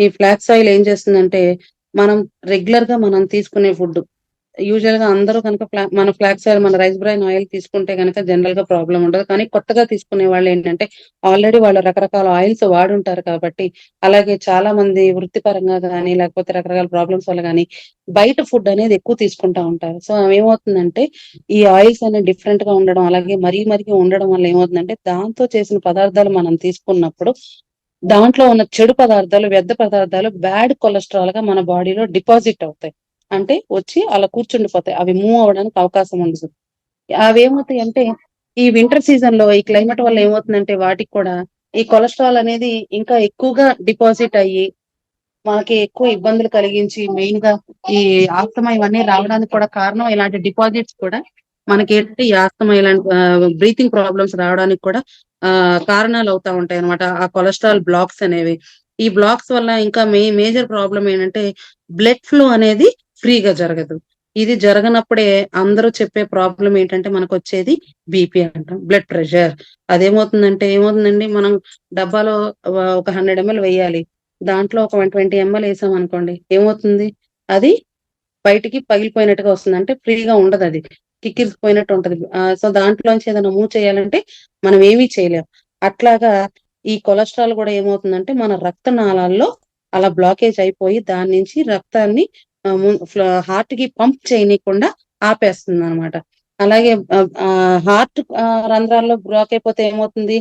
ఈ ఫ్లాక్స్ ఆయిల్ ఏం చేస్తుందంటే మనం రెగ్యులర్ గా మనం తీసుకునే ఫుడ్ యూజువల్ గా అందరూ కనుక మన ఫ్లాక్స్ ఆయిల్, మన రైస్ బ్రాన్ ఆయిల్ తీసుకుంటే కనుక జనరల్ గా ప్రాబ్లం ఉండదు. కానీ కొత్తగా తీసుకునే వాళ్ళు ఏంటంటే ఆల్రెడీ వాళ్ళు రకరకాల ఆయిల్స్ వాడుంటారు కాబట్టి, అలాగే చాలా మంది వృత్తిపరంగా గానీ, లేకపోతే రకరకాల ప్రాబ్లమ్స్ వల్ల గానీ, బయట ఫుడ్ అనేది ఎక్కువ తీసుకుంటా ఉంటారు. సో ఏమవుతుందంటే ఈ ఆయిల్స్ అనేవి డిఫరెంట్ గా ఉండడం, అలాగే మరీ ఉండడం వల్ల ఏమవుతుందంటే దాంతో చేసిన పదార్థాలు మనం తీసుకున్నప్పుడు దాంట్లో ఉన్న చెడు పదార్థాలు, వ్యర్థ పదార్థాలు బ్యాడ్ కొలెస్ట్రాల్ గా మన బాడీలో డిపాజిట్ అవుతాయి. అంటే వచ్చి అలా కూర్చుండిపోతాయి. అవి మూవ్ అవ్వడానికి అవకాశం ఉండదు. అవేమవుతాయంటే ఈ వింటర్ సీజన్ లో ఈ క్లైమేట్ వల్ల ఏమవుతుందంటే వాటికి కూడా ఈ కొలెస్ట్రాల్ అనేది ఇంకా ఎక్కువగా డిపాజిట్ అయ్యి మనకి ఎక్కువ ఇబ్బందులు కలిగించి మెయిన్ గా ఈ ఆస్తమా ఇవన్నీ రావడానికి కూడా కారణం ఇలాంటి డిపాజిట్స్ కూడా మనకి ఏంటి ఆస్తమా ఇలాంటి బ్రీతింగ్ ప్రాబ్లమ్స్ రావడానికి కూడా కారణాలు అవుతా ఉంటాయి అనమాట. ఆ కొలెస్ట్రాల్ బ్లాక్స్ అనేవి. ఈ బ్లాక్స్ వల్ల ఇంకా మేజర్ ప్రాబ్లం ఏంటంటే బ్లడ్ ఫ్లో అనేది ఫ్రీగా జరగదు. ఇది జరగనప్పుడే అందరూ చెప్పే ప్రాబ్లం ఏంటంటే మనకు వచ్చేది బీపీ అంటాం, బ్లడ్ ప్రెషర్. అదేమవుతుందంటే ఏమవుతుందండి, మనం డబ్బాలో ఒక 100 ml వేయాలి. దాంట్లో ఒక 120 ml వేసాం అనుకోండి, ఏమవుతుంది, అది బయటికి పగిలిపోయినట్టుగా వస్తుంది. అంటే ఫ్రీగా ఉండదు, అది కిక్కిరిసిపోయినట్టు ఉంటది. సో దాంట్లోంచి ఏదైనా మూవ్ చేయాలంటే మనం ఏమీ చేయలేం. అట్లాగా ఈ కొలెస్ట్రాల్ కూడా ఏమవుతుందంటే మన రక్తనాళాల్లో అలా బ్లాకేజ్ అయిపోయి దాని నుంచి రక్తాన్ని హార్ట్ కి పంప్ చేయనీయకుండా ఆపేస్తుంది అనమాట. అలాగే హార్ట్ రంధ్రాల్లో బ్లాక్ అయిపోతే ఏమవుతుంది,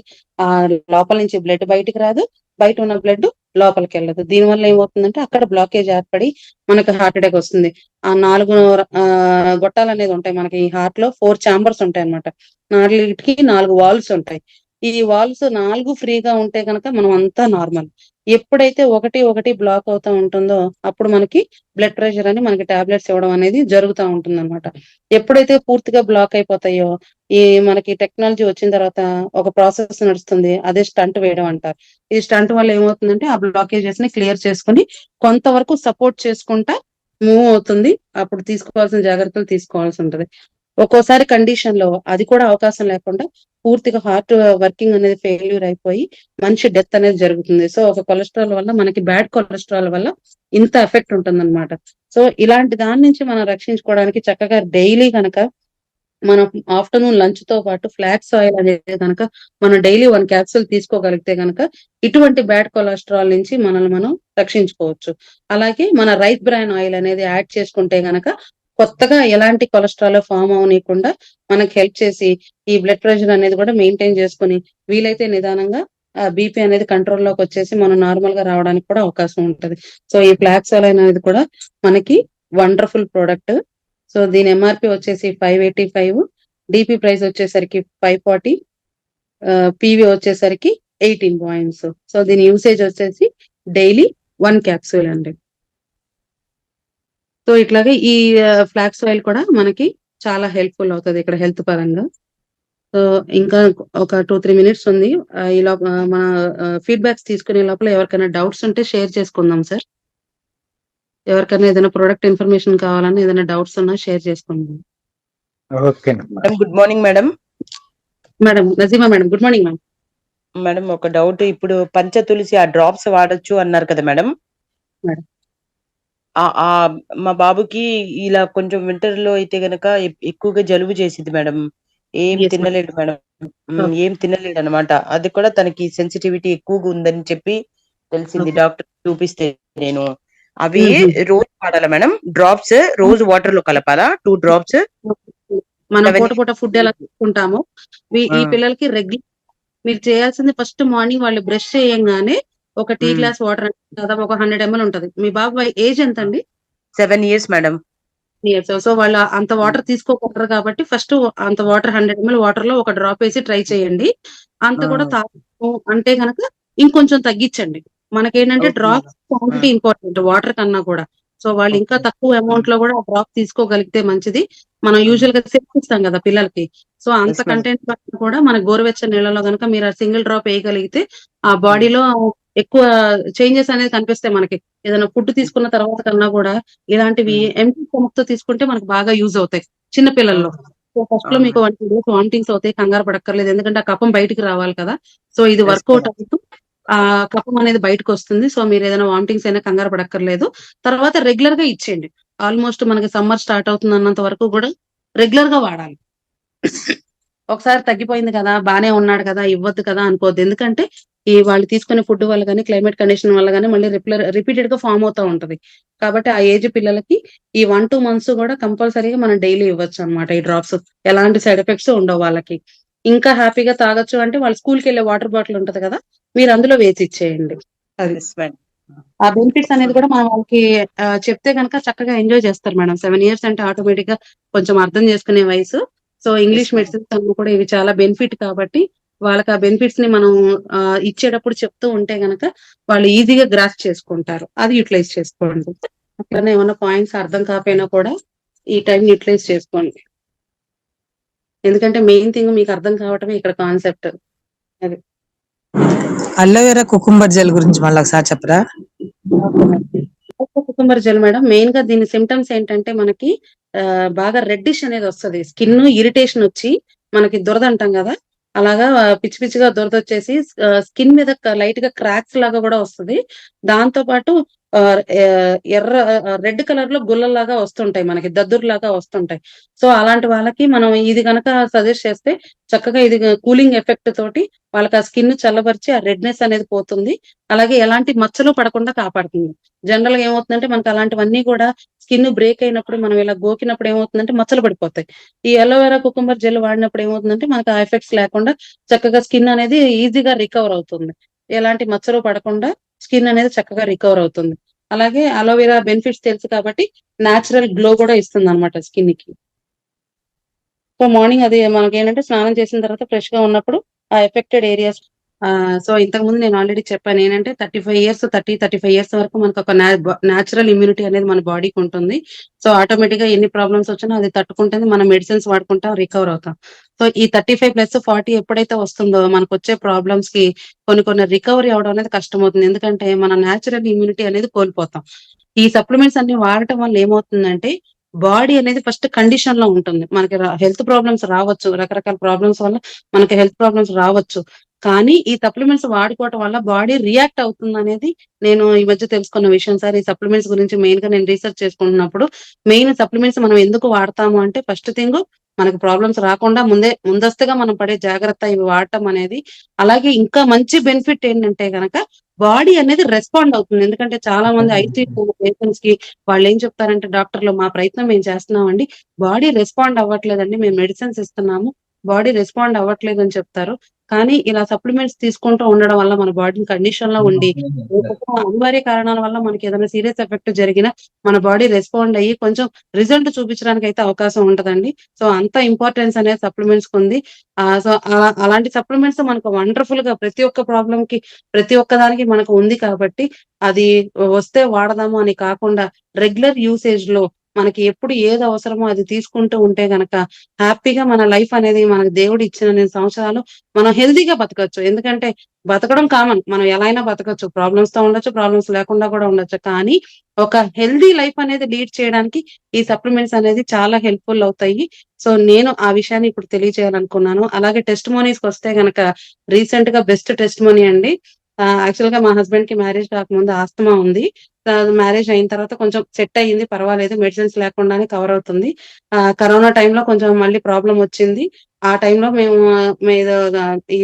ఆ లోపల నుంచి బ్లడ్ బయటికి రాదు, బయట ఉన్న బ్లడ్ లోపలికి వెళ్ళదు. దీనివల్ల ఏమవుతుందంటే అక్కడ బ్లాకేజ్ ఏర్పడి మనకు హార్ట్ అటాక్ వస్తుంది. ఆ 4 గొట్టాలు అనేది ఉంటాయి మనకి. ఈ హార్ట్ లో 4 చాంబర్స్ ఉంటాయి అనమాట. 4కి 4 వాల్వ్స్ ఉంటాయి. ఈ వాల్వ్స్ 4 ఫ్రీగా ఉంటే కనుక మనం అంతా నార్మల్. ఎప్పుడైతే ఒకటి ఒకటి బ్లాక్ అవుతా ఉంటుందో అప్పుడు మనకి బ్లడ్ ప్రెషర్ అని మనకి టాబ్లెట్స్ ఇవ్వడం అనేది జరుగుతూ ఉంటుంది అనమాట. ఎప్పుడైతే పూర్తిగా బ్లాక్ అయిపోతాయో ఈ మనకి టెక్నాలజీ వచ్చిన తర్వాత ఒక ప్రాసెస్ నడుస్తుంది, అదే స్టంట్ వేయడం అంటారు. ఈ స్టంట్ వల్ల ఏమవుతుందంటే ఆ బ్లాకేజెస్ ని క్లియర్ చేసుకుని కొంతవరకు సపోర్ట్ చేసుకుంటా మూవ్ అవుతుంది. అప్పుడు తీసుకోవాల్సిన జాగ్రత్తలు తీసుకోవాల్సి ఉంటది. ఒక్కోసారి కండిషన్ లో అది కూడా అవకాశం లేకుండా పూర్తిగా హార్ట్ వర్కింగ్ అనేది ఫెయిల్యూర్ అయిపోయి మనిషి డెత్ అనేది జరుగుతుంది. సో ఒక కొలెస్ట్రాల్ వల్ల, మనకి బ్యాడ్ కొలెస్ట్రాల్ వల్ల ఇంత ఎఫెక్ట్ ఉంటుంది అనమాట. సో ఇలాంటి దాని నుంచి మనం రక్షించుకోవడానికి చక్కగా డైలీ గనక మనం ఆఫ్టర్నూన్ లంచ్ తో పాటు ఫ్లాక్స్ ఆయిల్ అనేది కనుక మనం డైలీ 1 క్యాప్సూల్ తీసుకోగలిగితే గనక ఇటువంటి బ్యాడ్ కొలెస్ట్రాల్ నుంచి మనల్ని మనం రక్షించుకోవచ్చు. అలాగే మన రైస్ బ్రాన్ ఆయిల్ అనేది యాడ్ చేసుకుంటే గనక కొత్తగా ఎలాంటి కొలెస్ట్రాల్ ఫామ్ అవనీయకుండా మనకి హెల్ప్ చేసి ఈ బ్లడ్ ప్రెషర్ అనేది కూడా మెయింటైన్ చేసుకుని వీలైతే నిదానంగా బీపీ అనేది కంట్రోల్ లోకి వచ్చేసి మనం నార్మల్ గా రావడానికి కూడా అవకాశం ఉంటది. సో ఈ ఫ్లాక్స్ ఆయిల్ అనేది కూడా మనకి వండర్ఫుల్ ప్రోడక్ట్. సో దీని ఎంఆర్పి వచ్చేసి 585, డిపి ప్రైస్ వచ్చేసరికి 540, పీవీ వచ్చేసరికి 18 పాయింట్స్. సో దీని యూసేజ్ వచ్చేసి డైలీ 1 క్యాప్సూల్ అండి. సో ఇట్లాగే ఈ ఫ్లాక్స్ ఆయిల్ కూడా మనకి చాలా హెల్ప్ఫుల్ అవుతుంది ఇక్కడ హెల్త్ పరంగా. సో ఇంకా ఒక 2-3 మినిట్స్ ఉంది. ఈ లోపల మన ఫీడ్‌బ్యాక్స్ తీసుకునే లోపల ఎవరికైనా డౌట్స్ ఉంటే షేర్ చేసుకుందాం సార్. ఎవరికైనా ఏదైనా ప్రొడక్ట్ ఇన్ఫర్మేషన్ కావాలన్నా, ఏదైనా డౌట్స్ ఉన్నా షేర్ చేసుకుందాం. Okay madam, good morning madam. Madam Nazima madam, good morning ma'am. Madam ఒక డౌట్, ఇప్పుడు పంచ తులసి ఆ డ్రాప్స్ వాడొచ్చు అన్నారు కదా మేడం. మేడం. మా బాబుకి ఇలా కొంచెం వింటర్ లో అయితే గనక ఎక్కువగా జలుబు చేసింది మేడం. ఏం Yes, ma'am. తినలేడు మేడం. Okay. ఏం తినలేడు అనమాట. అది కూడా తనకి సెన్సిటివిటీ ఎక్కువగా ఉందని చెప్పి తెలిసింది. Okay. డాక్టర్ చూపిస్తే నేను అవి Mhm. రోజు వాడాలా మేడం? డ్రాప్స్ రోజు వాటర్ లో కలపాలా? 2 డ్రాప్స్. మనం 7 పూట ఫుడ్ ఎలా తీసుకుంటామో ఈ పిల్లలకి రెగ్యులర్ మీరు చేయాల్సింది ఫస్ట్ మార్నింగ్ వాళ్ళు బ్రష్ చేయంగానే ఒక టీ గ్లాస్ వాటర్, దాదాపు ఒక 100 ml ఉంటది. మీ బాబు ఏజ్ ఎంత అండి? 7 years మేడం. ఇయర్స్. సో వాళ్ళు అంత వాటర్ తీసుకోగలరు కాబట్టి ఫస్ట్ అంత వాటర్ 100 ml వాటర్ లో ఒక డ్రాప్ వేసి ట్రై చేయండి. అంత కూడా తాగు అంటే గనక ఇంకొంచెం తగ్గించండి. మనకేంటంటే Okay, drop madam. Quantity important water కన్నా కూడా. సో వాళ్ళు ఇంకా Okay. తక్కువ అమౌంట్ లో కూడా డ్రాప్ తీసుకోగలిగితే మంచిది. మనం యూజువల్ గా సిరప్ ఇస్తాం కదా పిల్లలకి. సో అంత Yes, madam. కంటెంట్ కూడా మన గోరువెచ్చని నీళ్ళలో గనుక మీరు ఆ సింగిల్ డ్రాప్ వేయగలిగితే ఆ బాడీలో ఎక్కువ చేంజెస్ అనేది కనిపిస్తాయి మనకి. ఏదైనా ఫుడ్ తీసుకున్న తర్వాత కన్నా కూడా ఇలాంటివి ఎంప్టీ స్టమక్ తో తీసుకుంటే మనకు బాగా యూజ్ అవుతాయి చిన్న పిల్లల్లో. సో ఫస్ట్ లో మీకు 1 2 డేస్ వామిటింగ్స్ అవుతాయి, కంగారు పడక్కర్లేదు. ఎందుకంటే ఆ కఫం బయటికి రావాలి కదా. సో ఇది వర్కౌట్ అవుతూ కఫం అనేది బయటకొస్తుంది. సో, మీరేదైనా వామిటింగ్స్ అయినా కంగారు పడక్కర్లేదు. తర్వాత రెగ్యులర్‌గా ఇచ్చేయండి. ఆల్‌మోస్ట్ మనకి సమ్మర్ స్టార్ట్ అవుతుందన్నంత వరకు గూడా రెగ్యులర్‌గా వాడాలి. ఒకసారి తగ్గిపోయింది కదా! బానే ఉన్నాడు కదా! ఇవ్వద్దు కదా! అనుకోవద్దు. ఎందుకంటే, వాళ్ళు తీసుకునే ఫుడ్ వల్ల గాని, క్లైమేట్ కండిషన్ వల్ల గాని మళ్ళీ రిపీటెడ్‌గా ఫార్మ్ అవుతా ఉంటది. కాబట్టి ఆ ఏజ్ పిల్లలకి ఈ 1, 2 మంత్స్ గూడా కంపల్సరీగా మనం డైలీ ఇవ్వొచ్చనమాట ఈ డ్రాప్స్. ఎలాంటి సైడ్ ఎఫెక్ట్స్ ఉండవు వాళ్ళకి. ఇంకా హ్యాపీగా తాగొచ్చు అంటే వాళ్ళు స్కూల్‌కెళ్ళే వాటర్ బాటిల్ ఉంటది కదా! మీరు అందులో వేసి ఇచ్చేయండి. అది. Yes madam. ఆ బెనిఫిట్స్ అనేది కూడా మనం వాళ్ళకి చెప్తే గనక చక్కగా ఎంజాయ్ చేస్తారు మేడం. 7 ఇయర్స్ అంటే ఆటోమేటిక్‌గా కొంచెం అర్థం చేసుకునే వయసు. So, yes English madam. Medicines అన్నీ కూడా ఇవి చాలా బెనిఫిట్ కాబట్టి, వాళ్ళకి ఆ బెనిఫిట్స్‌ని మనం ఇచ్చేటప్పుడు చెప్తూ ఉంటే గనక వాళ్ళు ఈజీగా గ్రాస్ప్ చేసుకుంటారు. అది యుటిలైజ్ చేసుకోండి. అట్లనే ఏమన్నా పాయింట్స్ అర్థం కాకపోయినా కూడా ఈ టైంని యుటిలైజ్ చేసుకోండి. ఎందుకంటే మెయిన్ థింగ్ మీకు అర్థం కావటమే ఇక్కడ కాన్సెప్ట్. అది. అలోవెరా కుకుంబర్ జెల్ గురించి మళ్ళీ ఒకసారి చెప్పరా? Okay madam. Cucumber gel madam మెయిన్‌గా దీని సింప్టమ్స్ ఏంటంటే మనకి బాగా రెడ్డిష్ అనేదొస్తది. స్కిన్ ఇరిటేషన్ ఒచ్చి మనకి దురద అంటాం గదా! అలాగా పిచ్చి పిచ్చిగా దురదొచ్చేసి స్కిన్ మీద లైట్‌గా క్రాక్స్ లాగా గూడా వస్తది. దాంతో పాటు ఎర్ర రెడ్ కలర్‌లో గుల్లల్లాగా వస్తుంటాయి మనకి. దద్దుర్లాగా వస్తుంటాయి. సో, అలాంటి వాళ్ళకి మనం ఇది గనక సజెస్ట్ చేస్తే చక్కగా ఇది కూలింగ్ ఎఫెక్ట్ తోటి వాళ్ళకి ఆ స్కిన్ చల్లబరిచి ఆ రెడ్‌నెస్ అనేది పోతుంది. అలాగే ఎలాంటి మచ్చలు పడకుండా కాపాడుతుంది. జనరల్‌గా ఏమవుతుందంటే మనకు అలాంటివన్నీ కూడా స్కిన్ బ్రేక్ అయినప్పుడు మనం ఇలా గోకినప్పుడు ఏమవుతుందంటే మచ్చలు పడిపోతాయి. ఈ అలోవెరా కుకుంబర్ జెల్ వాడినప్పుడు ఏమవుతుందంటే మనకు ఆ ఎఫెక్ట్స్ లేకుండా చక్కగా స్కిన్ అనేది ఈజీగా రికవర్ అవుతుంది. ఎలాంటి మచ్చలు పడకుండా స్కిన్ అనేది చక్కగా రికవర్ అవుతుంది. అలాగే అలోవెరా బెనిఫిట్స్ తెలుసు కాబట్టి నేచురల్ గ్లో కూడా ఇస్తుందన్నమాట స్కిన్‌కి. సో, మార్నింగ్ అది మనకేంటంటే స్నానం చేసిన తర్వాత ఫ్రెష్‌గా ఉన్నప్పుడు ఆ ఎఫెక్టెడ్ ఏరియాస్ సో, ఇంతకుముందు నేను ఆల్రెడీ చెప్పాను. ఏంటంటే 35 ఇయర్స్ వరకు మనకొక నేచురల్ ఇమ్యూనిటీ అనేది మన బాడీకుంటుంది. సో, ఆటోమేటిక్‌గా ఎన్ని ప్రాబ్లమ్స్ వచ్చినా అది తట్టుకుంటుంది. మనం మెడిసిన్స్ వాడుకుంటాం, రికవర్ అవుతాం. సో, ఈ 35+40 ఎప్పుడైతే వస్తుందో మనకొచ్చే ప్రాబ్లమ్స్‌కి కొన్ని కొన్ని రికవరీ అవ్వడం అనేది కష్టమవుతుంది. ఎందుకంటే మన నేచురల్ ఇమ్యూనిటీ అనేది కోల్పోతాం. ఈ సప్లిమెంట్స్ అన్ని వాడటం వల్ల ఏమవుతుందంటే బాడీ అనేది ఫస్ట్ కండిషన్‌లో ఉంటుంది. మనకి హెల్త్ ప్రాబ్లమ్స్ రావచ్చు. రకరకాల ప్రాబ్లమ్స్ వల్ల మనకి హెల్త్ ప్రాబ్లమ్స్ రావచ్చు. కానీ ఈ సప్లిమెంట్స్ వాడుకోవటం వల్ల బాడీ రియాక్ట్ అవుతుందనేది నేను ఈ మధ్య తెలుసుకున్న విషయం సార్. ఈ సప్లిమెంట్స్ గురించి మెయిన్‌గా నేను రీసెర్చ్ చేసుకుంటున్నప్పుడు మెయిన్ సప్లిమెంట్స్ మనం ఎందుకు వాడతాము అంటే ఫస్ట్ థింగు మనకు ప్రాబ్లమ్స్ రాకుండా ముందస్తుగా మనం పడే జాగ్రత్త ఇవి వాడటం అనేది. అలాగే ఇంకా మంచి బెనిఫిట్ ఏంటంటే గనక బాడీ అనేది రెస్పాండ్ అవుతుంది. ఎందుకంటే చాలా మంది ఐసీయూలో ఉన్న పేషెంట్స్‌కి వాళ్ళేం చెప్తారంటే డాక్టర్లు మా ప్రయత్నం మేము చేస్తున్నామండి. బాడీ రెస్పాండ్ అవ్వట్లేదండి. మేము మెడిసిన్స్ ఇస్తున్నాము. బాడీ రెస్పాండ్ అవ్వట్లేదు అని చెప్తారు. కానీ ఇలా సప్లిమెంట్స్ తీసుకుంటూ ఉండడం వల్ల మన బాడీ కండిషన్‌లో ఉండి రేపొద్దున అనివార్య కారణాల వల్ల మనకేదైనా సీరియస్ ఎఫెక్ట్ జరిగినా మన బాడీ రెస్పాండ్ అయ్యి కొంచెం రిజల్ట్ చూపించడానికైతే అవకాశం ఉంటదండి. సో, అంత ఇంపార్టెన్స్ అనేది సప్లిమెంట్స్‌కుంది. సో, అలాంటి సప్లిమెంట్స్ మనకు వండర్‌ఫుల్‌గా ప్రతి ఒక్క ప్రాబ్లమ్‌కి ప్రతి ఒక్కదానికి మనకు ఉంది కాబట్టి అది వస్తే వాడదాము అని కాకుండా రెగ్యులర్ యూసేజ్‌లో మనకి ఎప్పుడు ఏది అవసరమో అది తీసుకుంటూ ఉంటే గనక హ్యాపీగా మన లైఫ్ అనేది మనకు దేవుడు ఇచ్చినన్ని సంవత్సరాలు మనం హెల్తీగా బతకచ్చు. ఎందుకంటే బతకడం కామన్. మనం ఎలా అయినా బతకచ్చు. ప్రాబ్లమ్స్‌తో ఉండొచ్చు, ప్రాబ్లమ్స్ లేకుండా కూడా ఉండొచ్చు. కానీ ఒక హెల్తీ లైఫ్ అనేది లీడ్ చేయడానికి ఈ సప్లిమెంట్స్ అనేది చాలా హెల్ప్‌ఫుల్ అవుతాయి. సో, నేను ఆ విషయాన్ని ఇప్పుడు తెలియజేయాలనుకున్నాను. అలాగే టెస్టిమోనీస్‌కొస్తే గనక రీసెంట్‌గా బెస్ట్ టెస్టిమోనీ అండి. యాక్చువల్‌గా మా హస్బెండ్‌కి మ్యారేజ్ కాకముందు ఆస్తమా ఉంది. మ్యారేజ్ అయిన తర్వాత కొంచెం సెట్ అయ్యింది. పర్వాలేదు. మెడిసిన్స్ లేకుండానే కవర్ అవుతుంది. కరోనా టైంలో కొంచెం మళ్ళీ ప్రాబ్లమ్ వచ్చింది. ఆ టైంలో మేము మీద ఈ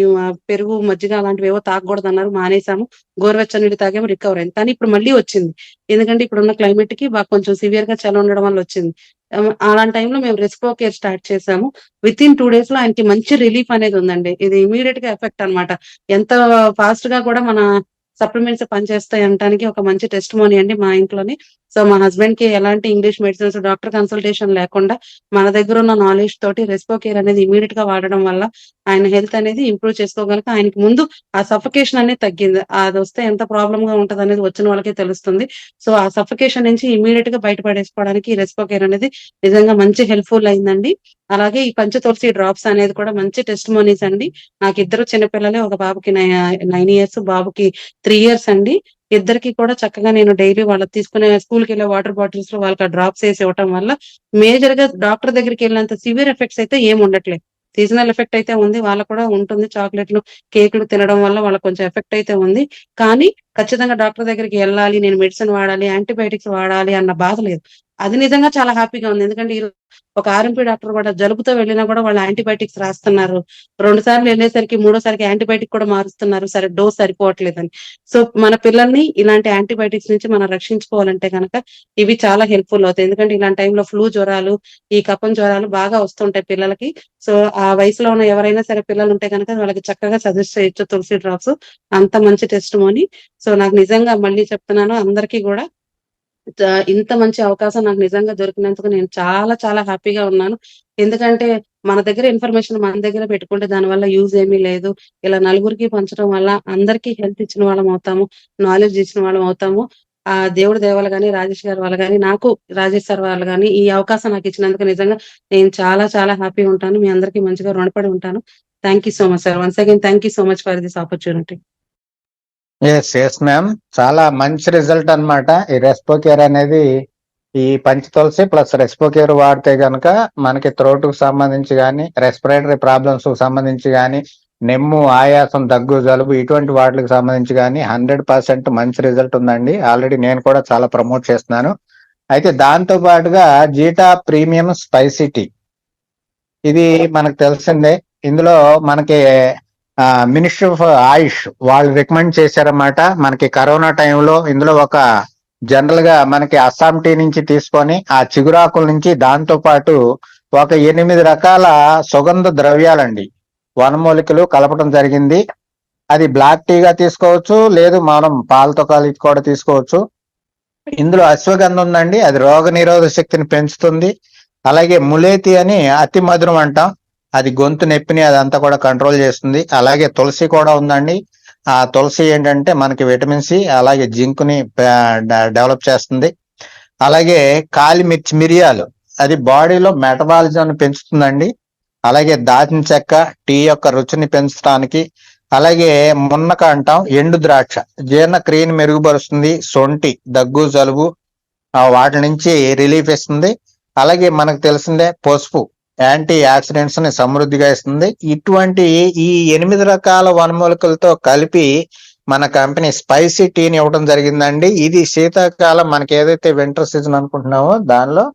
పెరుగు, మజ్జిగ అలాంటివేవో తాగకూడదన్నారు. మానేసాము. గోరువెచ్చని నీళ్ళు తాగాము. రికవర్ అయింది. కానీ ఇప్పుడు మళ్ళీ వచ్చింది. ఎందుకంటే ఇప్పుడున్న క్లైమేట్‌కి కొంచెం సివియర్‌గా చలి ఉండడం వల్ల వచ్చింది. అలాంటి టైంలో మేము రెస్పిరోకేర్ స్టార్ట్ చేసాము. వితిన్ 2 డేస్‌లో ఆయనకి మంచి రిలీఫ్ అనేది ఉందండి. ఇది ఇమ్మీడియేట్‌గా ఎఫెక్ట్ అన్నమాట. ఎంత ఫాస్ట్‌గా కూడా మన సప్లిమెంట్స్ పనిచేస్తాయి అనటానికి ఒక మంచి టెస్టిమోనీ అండి మా ఇంట్లోని. సో, మా హస్బెండ్‌కి ఎలాంటి ఇంగ్లీష్ మెడిసిన్స్, డాక్టర్ కన్సల్టేషన్ లేకుండా మన దగ్గరున్న నాలెడ్జ్ తోటి రెస్పిరోకేర్ అనేది ఇమ్మీడియేట్‌గా వాడడం వల్ల ఆయన హెల్త్ అనేది ఇంప్రూవ్ చేసుకోగలక ఆయనకి ముందు ఆ సఫకేషన్ అనేది తగ్గింది. అదొస్తే ఎంత ప్రాబ్లమ్‌గా ఉంటదనేది వచ్చిన వాళ్ళకే తెలుస్తుంది. సో, ఆ సఫకేషన్ నుంచి ఇమ్మీడియేట్‌గా బయటపడేసుకోవడానికి ఈ రెస్పిరోకేర్ అనేది నిజంగా మంచి హెల్ప్‌ఫుల్ అయిందండి. అలాగే ఈ పంచతులసి డ్రాప్స్ అనేది కూడా మంచి టెస్టిమోనీస్ అండి. నాకిద్దరు చిన్న పిల్లలే. ఒక బాబుకి 9 ఇయర్స్, బాబుకి 3 ఇయర్స్ అండి. ఇద్దరికీ కూడా చక్కగా నేను డైలీ వాళ్ళకి తీసుకునే స్కూల్‌కెళ్ళే వాటర్ బాటిల్స్‌లో వాళ్ళకి ఆ డ్రాప్స్ ఏసి ఇవ్వటం వల్ల మేజర్‌గా డాక్టర్ దగ్గరికెళ్ళినంత సివియర్ ఎఫెక్ట్స్ అయితే ఏమి ఉండట్లేదు. సీజనల్ ఎఫెక్ట్ అయితే ఉంది. వాళ్ళకి కూడా ఉంటుంది. చాక్లెట్‌లు, కేకులు తినడం వల్ల వాళ్ళకి కొంచెం ఎఫెక్ట్ అయితే ఉంది. కానీ ఖచ్చితంగా డాక్టర్ దగ్గరికి ఎళ్ళాలి, నేను మెడిసిన్ వాడాలి, యాంటీబయాటిక్స్ వాడాలి అన్న బాధ లేదు. అది నిజంగా చాలా హ్యాపీగా ఉంది. ఎందుకంటే ఒక ఆర్ఎంపీ డాక్టర్ కూడా జలుబుతో వెళ్ళినా కూడా వాళ్ళు యాంటీబయాటిక్స్ రాస్తున్నారు. 2 సార్లు ఎళ్ళేసరికి మూడోసారికి యాంటీబయాటిక్ కూడా మారుస్తున్నారు. సరే డోస్ సరిపోవట్లేదని. సో, మన పిల్లల్ని ఇలాంటి యాంటీబయాటిక్స్ నుంచి మనం రక్షించుకోవాలంటే గనక ఇవి చాలా హెల్ప్‌ఫుల్ అవుతాయి. ఎందుకంటే ఇలాంటి టైంలో ఫ్లూ జ్వరాలు, ఈ కఫం జ్వరాలు బాగా వస్తుంటాయి పిల్లలకి. సో, ఆ వయసులో ఉన్న ఎవరైనా సరే పిల్లలుంటే గనక వాళ్ళకి చక్కగా సజెస్ట్ చేయొచ్చు తులసి డ్రాప్స్. అంత మంచి టెస్టిమోనీ. సో, నాకు నిజంగా మళ్ళీ చెప్తున్నాను అందరికీ గూడా ఇంత మంచి అవకాశం నాకు నిజంగా దొరికినందుకు నేను చాలా చాలా హ్యాపీగా ఉన్నాను. ఎందుకంటే మన దగ్గర ఇన్ఫర్మేషన్ మన దగ్గర పెట్టుకుంటే దానివల్ల యూజ్ ఏమీ లేదు. ఇలా నలుగురికి పంచడం వల్ల అందరికీ హెల్త్ ఇచ్చిన వాళ్ళం అవుతాము. నాలెడ్జ్ ఇచ్చిన వాళ్ళం అవుతాము. దేవుడి దయ వల్ల గాని, రాజేష్ గారి వల్ల గాని, నాకు రాజేష్ సార్ వల్ల గాని ఈ అవకాశం నాకు ఇచ్చినందుకు నిజంగా నేను చాలా చాలా హ్యాపీగా ఉంటాను. మీ అందరికీ మంచిగా రుణపడి ఉంటాను. Thank you so much sir. Once again thank you so much for this opportunity. Yes ma'am. చాలా మంచి రిజల్ట్ అన్నమాట. ఈ రెస్పోకేర్ అనేది ఈ పంచతులసి ప్లస్ రెస్పోకేర్ వాడితే గనక మనకి థ్రోట్ కు సంబంధించి కానీ, రెస్పిరేటరీ ప్రాబ్లమ్స్ కు సంబంధించి కానీ, నెమ్ము, ఆయాసం, దగ్గు, జలుబు ఇటువంటి వాటికి సంబంధించి కానీ 100% మంచి రిజల్ట్ ఉందండి. ఆల్రెడీ నేను కూడా చాలా ప్రమోట్ చేస్తున్నాను. అయితే దాంతో పాటుగా జీటా ప్రీమియం స్పైసీ టీ, ఇది మనకు తెలిసిందే. ఇందులో మనకి మినిస్ట్రీ ఆఫ్ ఆయుష్ వాళ్ళు రికమెండ్ చేశారన్నమాట. మనకి కరోనా టైంలో ఇందులో ఒక జనరల్ గా మనకి అస్సాం టీ నుంచి తీసుకొని ఆ చిగురాకుల నుంచి దాంతో పాటు ఒక 8 రకాల సుగంధ ద్రవ్యాలండి, వనమూలికలు కలపడం జరిగింది. అది బ్లాక్ టీగా తీసుకోవచ్చు, లేదు మనం పాలతో కలిపి కూడా తీసుకోవచ్చు. ఇందులో అశ్వగంధ ఉందండి, అది రోగ నిరోధక శక్తిని పెంచుతుంది. అలాగే ములేతి అని అతి మధురం అంటాం, అది గొంతు నొప్పిని అదంతా కూడా కంట్రోల్ చేస్తుంది. అలాగే తులసి కూడా ఉందండి. ఆ తులసి ఏంటంటే మనకి విటమిన్ సి అలాగే జింక్ ని డెవలప్ చేస్తుంది. అలాగే కాలి మిరియాలు, అది బాడీలో మెటబాలిజం పెంచుతుందండి. అలాగే దాచిన చెక్క టీ యొక్క రుచిని పెంచడానికి. అలాగే మున్నక అంటాం, ఎండు ద్రాక్ష జీర్ణక్రియని మెరుగుపరుస్తుంది. సొంటి దగ్గు జలుబు వాటి నుంచి రిలీఫ్ ఇస్తుంది. అలాగే మనకు తెలిసిందే పసుపు యాంటీ ఆక్సిడెంట్స్ ని సమృద్ధిగా ఇస్తుంది. ఇటువంటి ఈ 8 రకాల వనమూలికలతో కలిపి మన కంపెనీ స్పైసీ టీని ఇవ్వడం జరిగిందండి. ఇది శీతాకాలం మనకి ఏదైతే వింటర్ సీజన్ అనుకుంటున్నామో దానిలో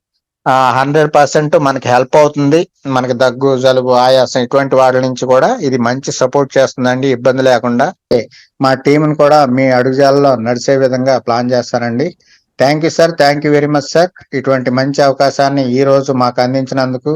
100% మనకి హెల్ప్ అవుతుంది. మనకి దగ్గు జలుబు ఆయాసం ఇటువంటి వాటి నుంచి కూడా ఇది మంచి సపోర్ట్ చేస్తుందండి, ఇబ్బంది లేకుండా. మా టీంని కూడా మీ అడుగుజాలలో నడిచే విధంగా ప్లాన్ చేస్తానండి. Thank you sir, thank you very much sir. ఇటువంటి మంచి అవకాశాన్ని ఈ రోజు మాకు అందించినందుకు